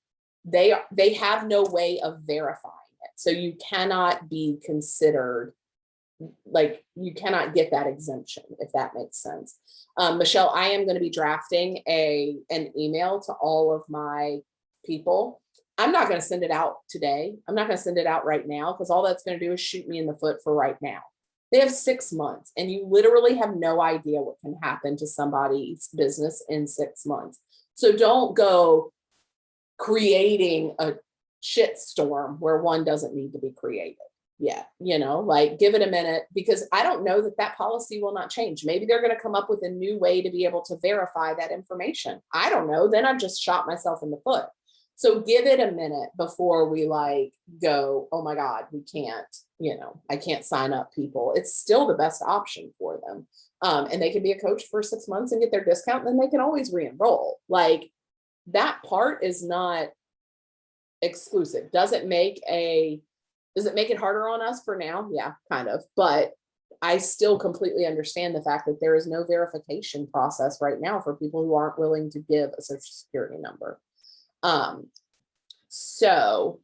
they have no way of verifying it. So you cannot be considered, like, you cannot get that exemption, if that makes sense. Michelle, I am going to be drafting an email to all of my people. I'm not going to send it out today. I'm not going to send it out right now because all that's going to do is shoot me in the foot for right now. They have 6 months and you literally have no idea what can happen to somebody's business in 6 months. So don't go creating a shitstorm where one doesn't need to be created. Yeah, like, give it a minute, because I don't know that policy will not change. Maybe they're going to come up with a new way to be able to verify that information. I don't know. Then I've just shot myself in the foot. So give it a minute before we go, oh my God, we can't, I can't sign up people. It's still the best option for them. And they can be a coach for 6 months and get their discount, and then they can always re-enroll. Like, that part is not exclusive. Does it make it harder on us for now? Yeah, kind of. But I still completely understand the fact that there is no verification process right now for people who aren't willing to give a social security number. So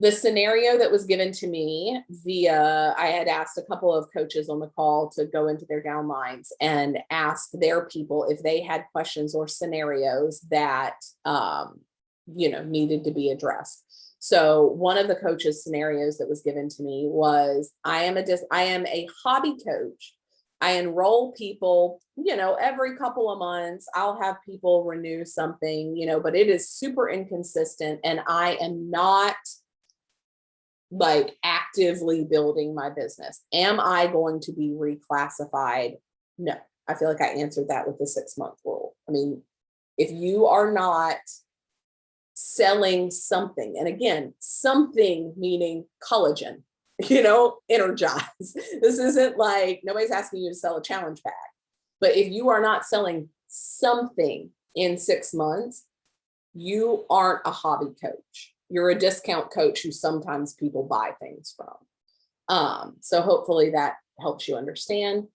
the scenario that was given to me I had asked a couple of coaches on the call to go into their downlines and ask their people if they had questions or scenarios that, needed to be addressed. So one of the coaches' scenarios that was given to me was, I am a hobby coach. I enroll people, every couple of months. I'll have people renew something, but it is super inconsistent, and I am not actively building my business. Am I going to be reclassified? No. I feel like I answered that with the 6-month rule. I mean, if you are not selling something, and again, something meaning collagen, energize. This isn't like, nobody's asking you to sell a challenge bag, but if you are not selling something in 6 months, you aren't a hobby coach. You're a discount coach who sometimes people buy things from. So hopefully that helps you understand.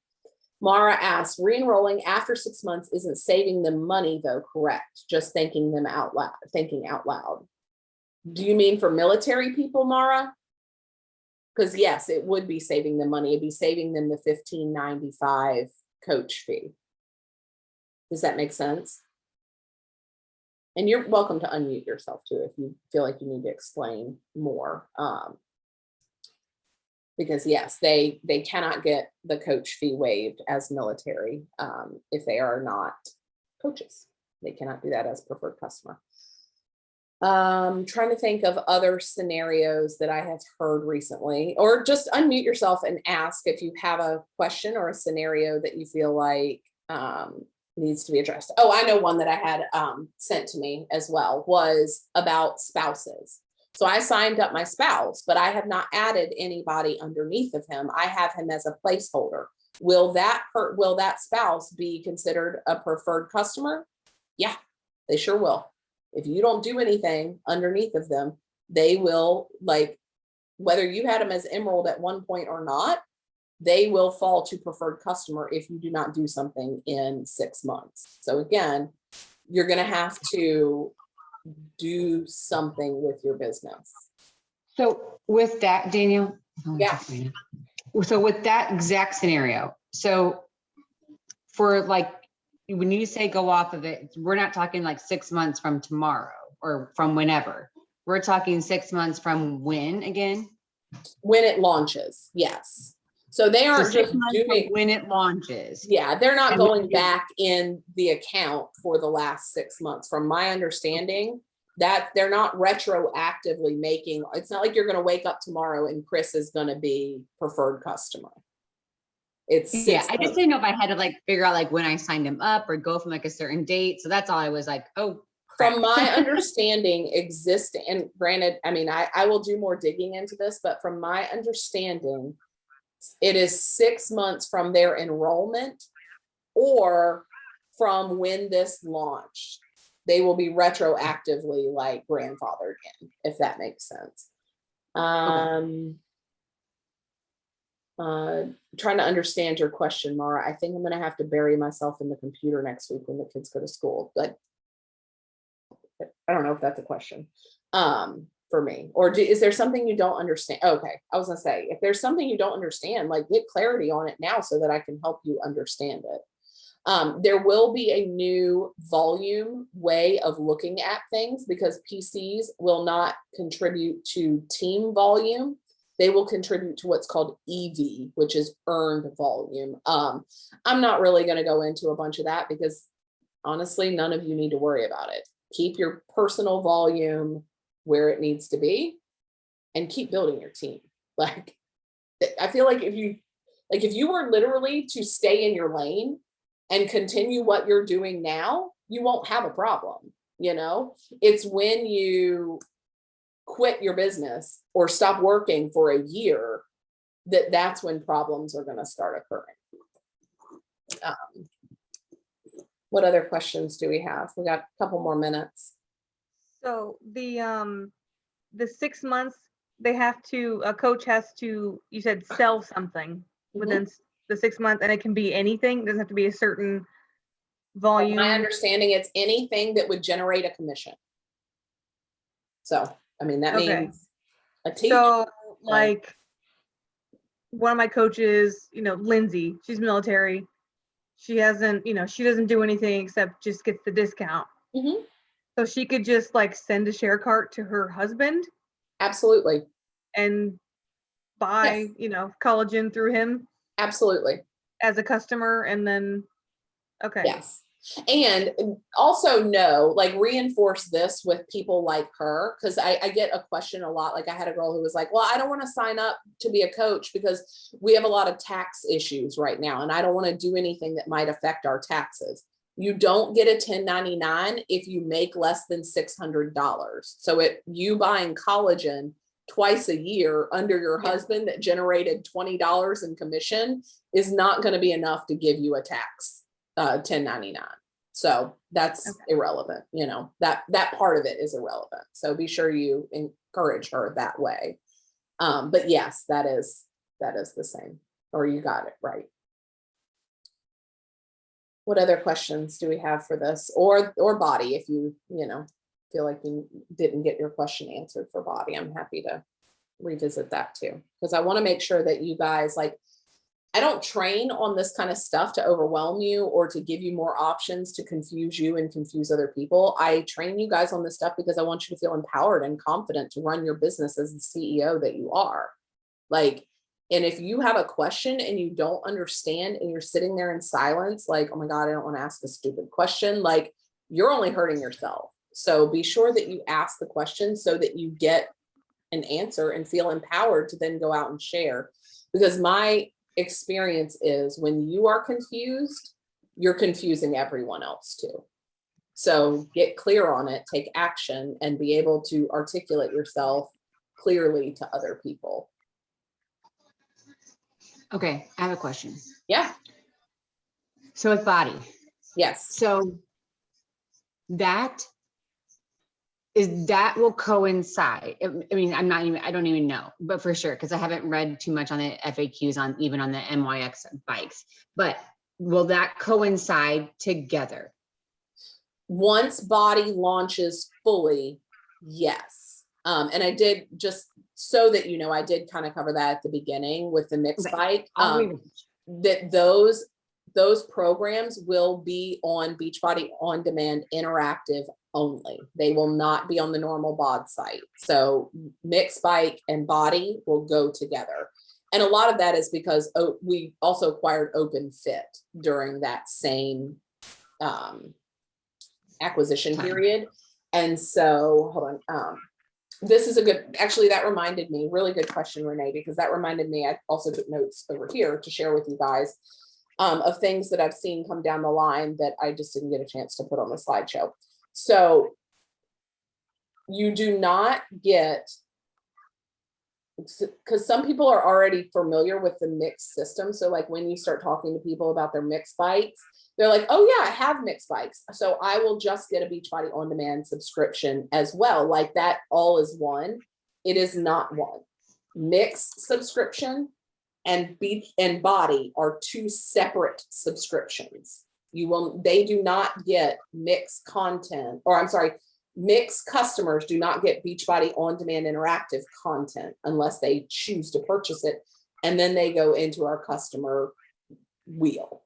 Mara asks, re-enrolling after 6 months isn't saving them money though, correct? Just thinking out loud. Do you mean for military people, Mara? Because yes, it would be saving them money. It'd be saving them the $15.95 coach fee. Does that make sense? And you're welcome to unmute yourself too if you feel like you need to explain more. Because yes, they cannot get the coach fee waived as military if they are not coaches. They cannot do that as preferred customer. Trying to think of other scenarios that I have heard recently, or just unmute yourself and ask if you have a question or a scenario that you feel like needs to be addressed. Oh, I know one that I had sent to me as well was about spouses. So I signed up my spouse, but I have not added anybody underneath of him. I have him as a placeholder. Will that spouse be considered a preferred customer? Yeah, they sure will. If you don't do anything underneath of them, they will, like, whether you had them as Emerald at one point or not, they will fall to preferred customer if you do not do something in 6 months. So again, you're going to have to do something with your business. So with that, Daniel, Yeah. So with that exact scenario, so for like, when you say go off of it, we're not talking like 6 months from tomorrow or from whenever. We're talking 6 months from when again? When it launches, yes. So they aren't So 6 just months from doing, when it launches. yeah, they're not And going when you- back in the account for the last 6 months. From my understanding, that they're not retroactively making, it's not like you're going to wake up tomorrow and Chris is going to be preferred customer. It's Yeah, 6 I just months. didn't know if I had to like figure out like when I signed him up or go from like a certain date. So that's all I was like, oh, crap. From my understanding, existing, and granted, I mean, I will do more digging into this, but from my understanding, it is 6 months from their enrollment or from when this launched. They will be retroactively like grandfathered in, if that makes sense. Trying to understand your question, Mara. I think I'm going to have to bury myself in the computer next week when the kids go to school. But I don't know if that's a question for me. Or is there something you don't understand? Okay, I was going to say, if there's something you don't understand, like get clarity on it now so that I can help you understand it. There will be a new volume way of looking at things because PCs will not contribute to team volume. They will contribute to what's called EV, which is earned volume. I'm not really going to go into a bunch of that because honestly, none of you need to worry about it. Keep your personal volume where it needs to be and keep building your team. Like, I feel like if you were literally to stay in your lane and continue what you're doing now, you won't have a problem. You know, it's when you quit your business or stop working for a year that's when problems are going to start occurring. What other questions do we have? We got a couple more minutes. So the 6 months, they have to, a coach has to, you said sell something within the 6 months, and it can be anything. It doesn't have to be a certain volume. My understanding, it's anything that would generate a commission. So, I mean, that means a teacher. So like one of my coaches, Lindsay, she's military. She hasn't, she doesn't do anything except just gets the discount. So she could just like send a share cart to her husband. Absolutely. And buy, collagen through him. Absolutely. As a customer, and then, okay. Yes. And also reinforce this with people like her, because I get a question a lot. Like I had a girl who was like, well, I don't want to sign up to be a coach because we have a lot of tax issues right now. And I don't want to do anything that might affect our taxes. You don't get a 1099 if you make less than $600. So you buying collagen twice a year under your husband that generated $20 in commission is not going to be enough to give you a tax 1099. So that's Okay. irrelevant, that part of it is irrelevant. So be sure you encourage her that way. But yes, that is the same, or you got it right. What other questions do we have for this, or BODi? If you feel like you didn't get your question answered for BODi, I'm happy to revisit that too, because I want to make sure that you guys, like, I don't train on this kind of stuff to overwhelm you or to give you more options to confuse you and confuse other people. I train you guys on this stuff because I want you to feel empowered and confident to run your business as the CEO that you are. Like, and if you have a question and you don't understand and you're sitting there in silence, like, oh my God, I don't want to ask a stupid question, like, you're only hurting yourself. So be sure that you ask the question so that you get an answer and feel empowered to then go out and share. Because my experience is when you are confused, you're confusing everyone else too. So get clear on it, take action, and be able to articulate yourself clearly to other people. Okay, I have a question. Yeah. So with BODi, Yes. so that will coincide. I mean, I don't even know, but for sure, because I haven't read too much on the FAQs on even on the MYX bikes, but will that coincide together? Once BODi launches fully, yes. And I did, just so that you know, I did kind of cover that at the beginning with the mixed bike. That those programs will be on Beachbody On Demand Interactive only. They will not be on the normal BOD site. So mixed bike and BODi will go together. And a lot of that is because we also acquired Open Fit during that same acquisition period. And so hold on. This is actually, that reminded me, really good question, Renee, because that reminded me, I also took notes over here to share with you guys of things that I've seen come down the line that I just didn't get a chance to put on the slideshow. So you do not get, because some people are already familiar with the mixed system. So like when you start talking to people about their mixed bikes, they're like, oh yeah, I have mixed bikes, so I will just get a Beachbody On Demand subscription as well. Like that all is one. It is not one. Mixed subscription and BODi are two separate subscriptions. They do not get mixed content, or I'm sorry, mixed customers do not get Beachbody On Demand Interactive content unless they choose to purchase it. And then they go into our customer wheel.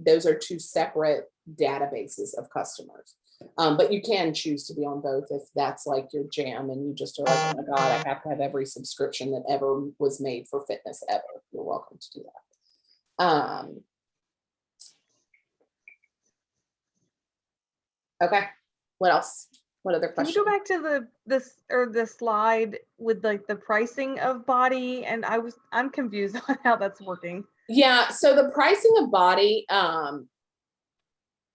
Those are two separate databases of customers. But you can choose to be on both if that's like your jam and you just are like, oh my God, I have to have every subscription that ever was made for fitness ever. You're welcome to do that. Okay. What else? What other Can questions? you go back to the slide with like the pricing of BODi? And I'm confused on how that's working. Yeah, so the pricing of BODi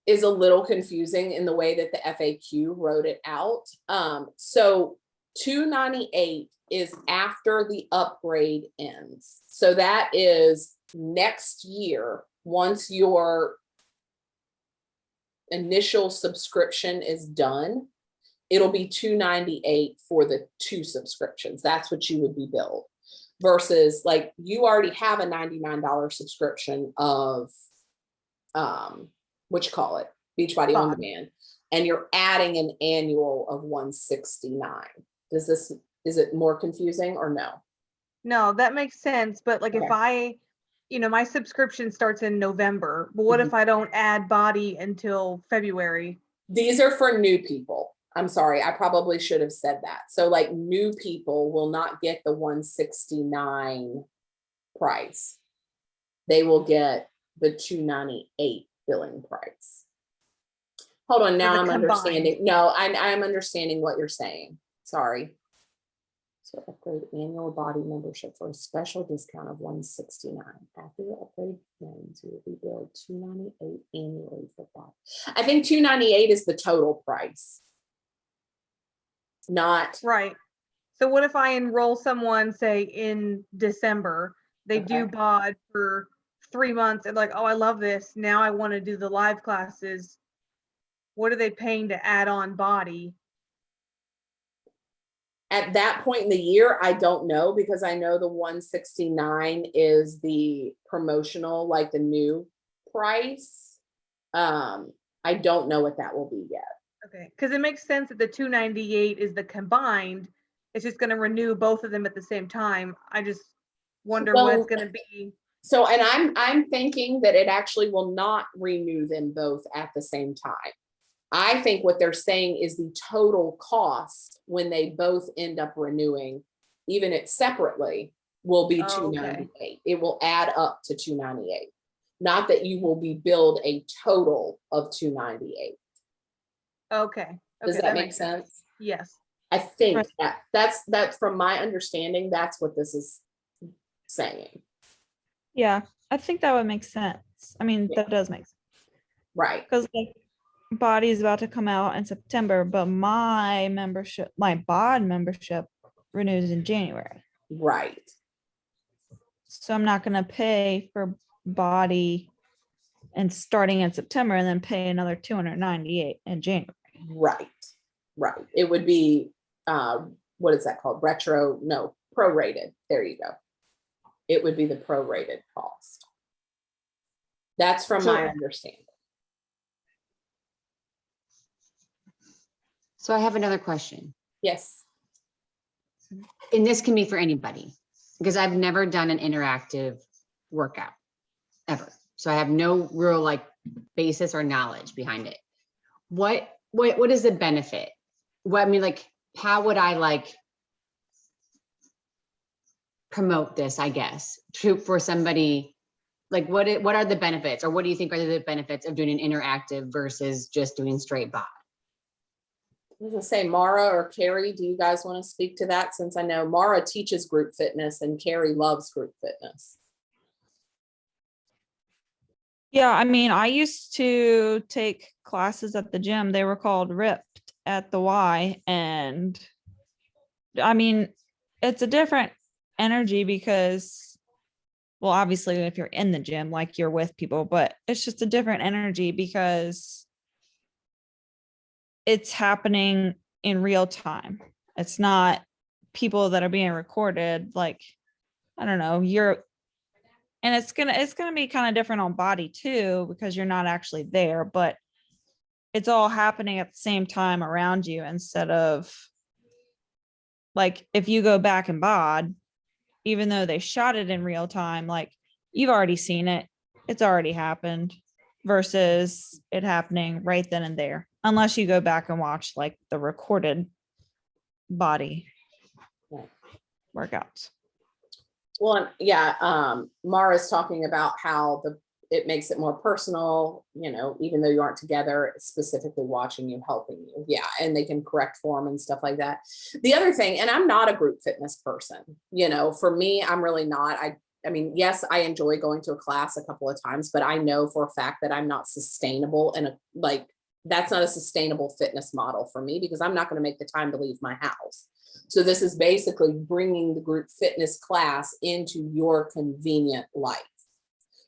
is a little confusing in the way that the FAQ wrote it out. So $298 is after the upgrade ends. So that is next year, once your initial subscription is done, it'll be $298 for the 2 subscriptions. That's what you would be billed. Versus like you already have a $99 subscription of what you call it, Beachbody On Demand, and you're adding an annual of $169. Is it more confusing or no? No, that makes sense. But like if I, my subscription starts in November, but what if I don't add BODi until February? These are for new people. I'm sorry, I probably should have said that. So like new people will not get the $169 price. They will get the $298 billing price. Hold on, now I'm understanding. No, I'm understanding what you're saying. Sorry. So upgrade annual BODi membership for a special discount of $169. After the upgrade ends, you will be billed $298 annually for BODi. I think $298 is the total price. Not right. So what if I enroll someone, say in December, they do BOD for 3 months and like, oh, I love this. Now I want to do the live classes. what are they paying to add on BODi? At that point in the year, I don't know, because I know the 169 is the promotional, like the new price. I don't know what that will be yet. Okay, because it makes sense that the 298 is the combined. It's just going to renew both of them at the same time. I just wonder what it's going to be. So, and I'm thinking that it actually will not renew them both at the same time. I think what they're saying is the total cost when they both end up renewing, even it separately, will be Oh, okay. 298. It will add up to 298. Not that you will be billed a total of 298. Okay. Does that make sense? Yes. I think Right. that's from my understanding, that's what this is saying. Yeah, I think that would make sense. I mean, Yeah. that does make sense. Right. Because like BODi is about to come out in September, but my BOD membership renews in January. Right. So I'm not gonna pay for BODi and starting in September and then pay another 298 in January. Right. Right. It would be what is that called? Prorated. There you go. It would be the prorated cost. That's from my understanding. So I have another question. Yes. And this can be for anybody, because I've never done an interactive workout ever. So I have no real like basis or knowledge behind it. What is the benefit? What I mean, like, how would I like promote this, I guess, for somebody? Like, what are the benefits, or what do you think are the benefits of doing an interactive versus just doing straight BOD? I was gonna say, Mara or Carrie, do you guys want to speak to that? Since I know Mara teaches group fitness and Carrie loves group fitness. Yeah, I mean, I used to take classes at the gym. They were called Ripped at the Y. And I mean, it's a different energy because, well, obviously, if you're in the gym, like you're with people, but it's just a different energy because it's happening in real time. It's not people that are being recorded. Like, I don't know, and it's gonna be kind of different on BODi too, because you're not actually there, but it's all happening at the same time around you, instead of like if you go back and BOD, even though they shot it in real time, like you've already seen it, it's already happened, versus it happening right then and there, unless you go back and watch like the recorded BODi workouts. Well, yeah, Mara's talking about how it makes it more personal, even though you aren't together, specifically watching you, helping you. Yeah, and they can correct form and stuff like that. The other thing, and I'm not a group fitness person, for me, I'm really not. I mean, yes, I enjoy going to a class a couple of times, but I know for a fact that I'm not sustainable, and that's not a sustainable fitness model for me, because I'm not going to make the time to leave my house. So this is basically bringing the group fitness class into your convenient life,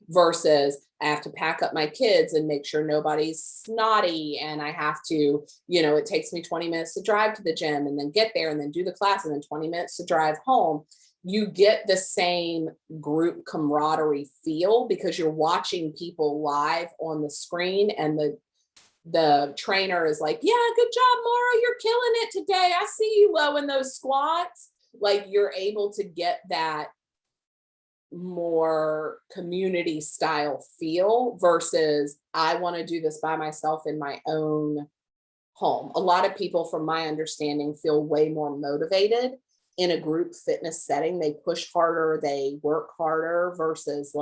versus I have to pack up my kids and make sure nobody's snotty. And I have to, it takes me 20 minutes to drive to the gym and then get there and then do the class and then 20 minutes to drive home. You get the same group camaraderie feel because you're watching people live on the screen, and the trainer is like, yeah, good job, Mara, you're killing it today. I see you low in those squats. Like, you're able to get that more community style feel, versus I want to do this by myself in my own home. A lot of people, from my understanding, feel way more motivated in a group fitness setting. They push harder, they work harder, versus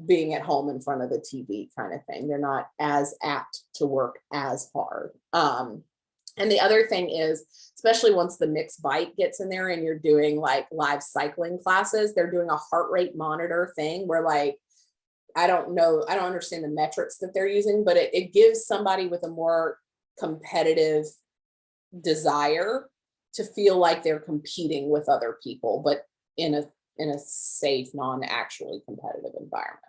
being at home in front of the TV kind of thing. They're not as apt to work as hard. And the other thing is, especially once the mixed bike gets in there and you're doing like live cycling classes, they're doing a heart rate monitor thing where I don't understand the metrics that they're using, but it gives somebody with a more competitive desire to feel like they're competing with other people, but in a safe, non-actually competitive environment.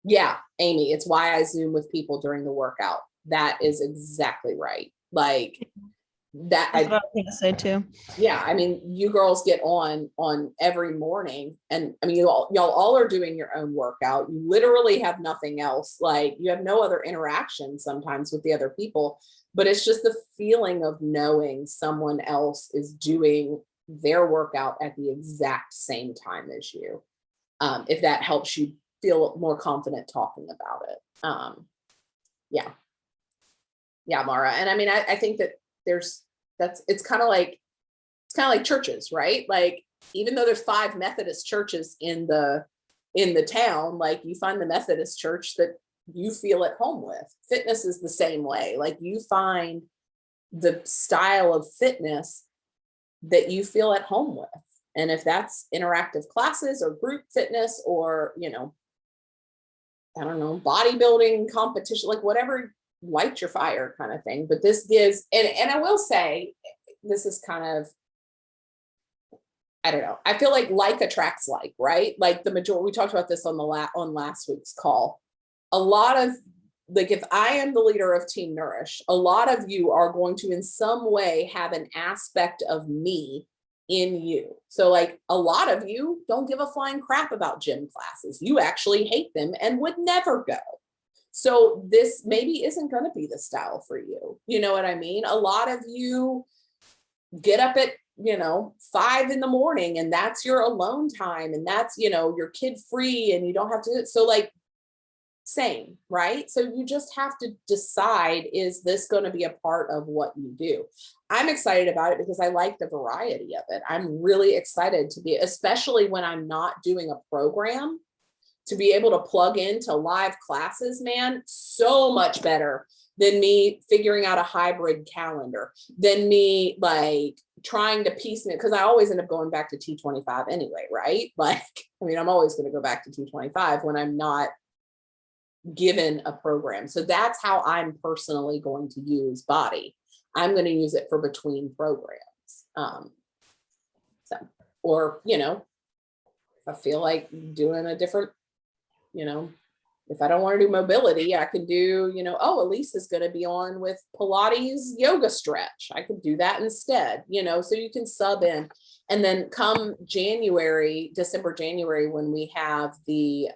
Yeah, Amy, it's why I Zoom with people during the workout. That is exactly right. Like that. That's what I was gonna say too. Yeah, I mean, you girls get on every morning, and I mean, y'all all are doing your own workout. You literally have nothing else. Like you have no other interaction sometimes with the other people, but it's just the feeling of knowing someone else is doing their workout at the exact same time as you. If that helps you feel more confident talking about it. Yeah, Mara. And I mean, I think that it's kind of like churches, right? Like even though there's 5 Methodist churches in the town, like you find the Methodist church that you feel at home with. Fitness is the same way. Like you find the style of fitness that you feel at home with. And if that's interactive classes or group fitness or, I don't know, bodybuilding competition, like whatever lights your fire kind of thing. But this gives, and I will say, this is kind of, I don't know. I feel like attracts like, right? Like the majority, we talked about this on on last week's call. A lot of like, if I am the leader of Team Nourish, a lot of you are going to in some way have an aspect of me in you. So like a lot of you don't give a flying crap about gym classes. You actually hate them and would never go. So this maybe isn't going to be the style for you. You know what I mean? A lot of you get up at 5 in the morning and that's your alone time and that's you're kid free and you don't have to, so like same, right? So you just have to decide, is this going to be a part of what you do? I'm excited about it because I like the variety of it. I'm really excited to be, especially when I'm not doing a program, to be able to plug into live classes, man, so much better than me figuring out a hybrid calendar, than me like trying to piece it, because I always end up going back to T25 anyway, right? Like, I mean, I'm always going to go back to T25 when I'm not given a program. So that's how I'm personally going to use BODi. I'm going to use it for between programs. Or, I feel like doing a different, if I don't want to do mobility, I can do, Elise is going to be on with Pilates yoga stretch. I could do that instead, so you can sub in. And then come December, January, when we have the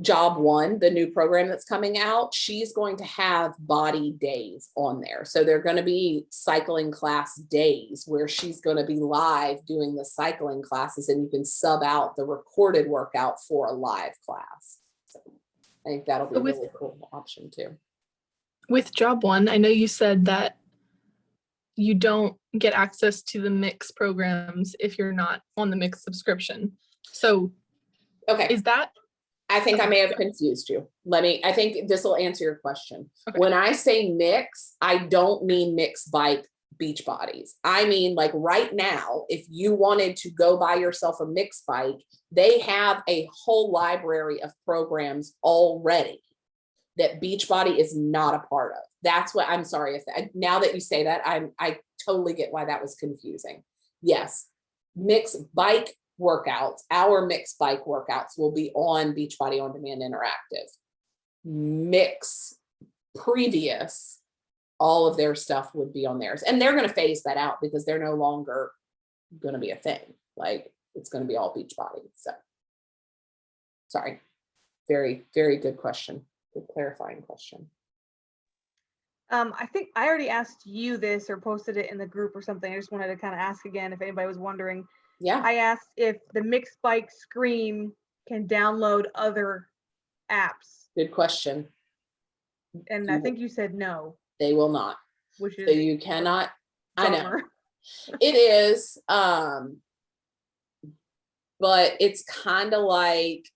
Job One, the new program that's coming out, she's going to have BODi days on there. So they're going to be cycling class days where she's going to be live doing the cycling classes and you can sub out the recorded workout for a live class. So I think that'll be a really cool option too. With Job One, I know you said that you don't get access to the Mix programs if you're not on the Mix subscription. So okay, is that? I think I may have confused you. I think this will answer your question. Okay. When I say mix, I don't mean mix bike beach bodies. I mean, like right now, if you wanted to go buy yourself a mix bike, they have a whole library of programs already that Beachbody is not a part of. That's what I'm sorry. Now that you say that, I totally get why that was confusing. Yes, mix bike workouts, our mixed bike workouts will be on Beachbody On Demand Interactive. Mix previous, all of their stuff would be on theirs. And they're going to phase that out because they're no longer going to be a thing. Like it's going to be all Beachbody. So sorry. Very, very good question. Good clarifying question. I think I already asked you this or posted it in the group or something. I just wanted to kind of ask again if anybody was wondering. Yeah. I asked if the Mixed Bike Scream can download other apps. Good question. And I think you said no. They will not. Which is so you cannot. I know. It is. But it's kind of like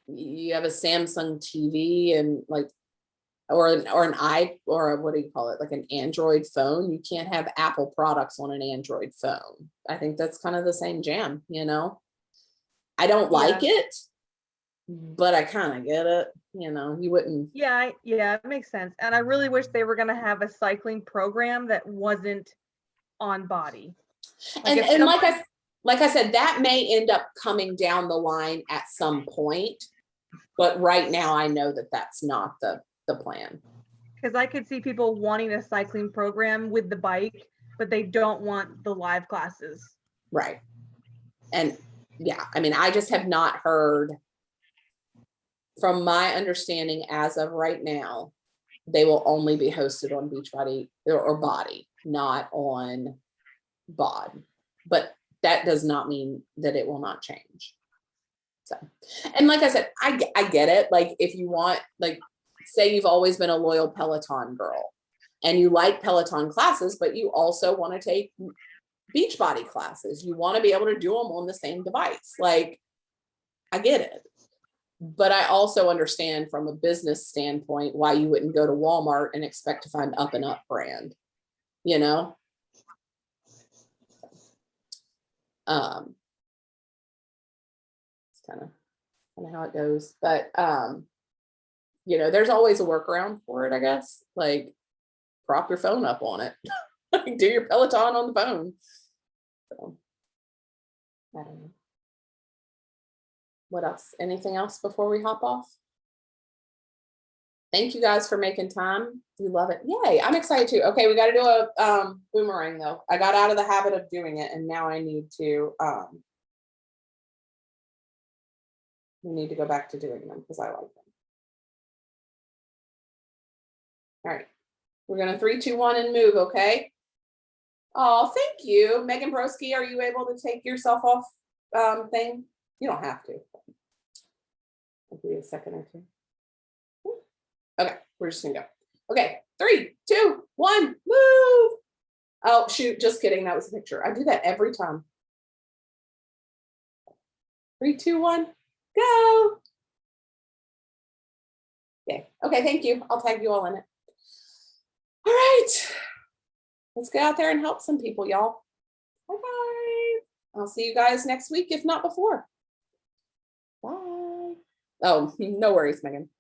you have a Samsung TV and like or what do you call it, like an Android phone. You can't have Apple products on an Android phone. I think that's kind of the same jam, I don't like it, but I kind of get it, you wouldn't. Yeah, it makes sense. And I really wish they were going to have a cycling program that wasn't on BODi. And like like I said, that may end up coming down the line at some point, but right now I know that that's not the plan. Because I could see people wanting a cycling program with the bike, but they don't want the live classes. Right. And yeah, I mean, I just have not heard, from my understanding as of right now, they will only be hosted on Beachbody or BODi, not on BOD. But that does not mean that it will not change. So, and like I said, I get it. Like if you want, like, say you've always been a loyal Peloton girl and you like Peloton classes, but you also want to take Beachbody classes. You want to be able to do them on the same device. Like, I get it. But I also understand from a business standpoint why you wouldn't go to Walmart and expect to find Up and Up brand, you know? It's kind of how it goes. But you know, there's always a workaround for it, I guess. Like prop your phone up on it. Like, do your Peloton on the phone. So, I don't know. What else? Anything else before we hop off? Thank you guys for making time. You love it. Yay, I'm excited too. Okay, we got to do a boomerang though. I got out of the habit of doing it and now I need to we need to go back to doing them because I like them. All right, we're gonna 3, 2, 1 and move, okay? Oh, thank you. Megan Broski, are you able to take yourself off thing? You don't have to. I'll give you a second or two. Okay, we're just gonna go. Okay, 3, 2, 1, move. Oh, shoot, just kidding. That was a picture. I do that every time. 3, 2, 1, go. Okay, okay, thank you. I'll tag you all in it. All right, let's get out there and help some people, y'all. Bye-bye. I'll see you guys next week, if not before. Bye. Oh, no worries, Megan.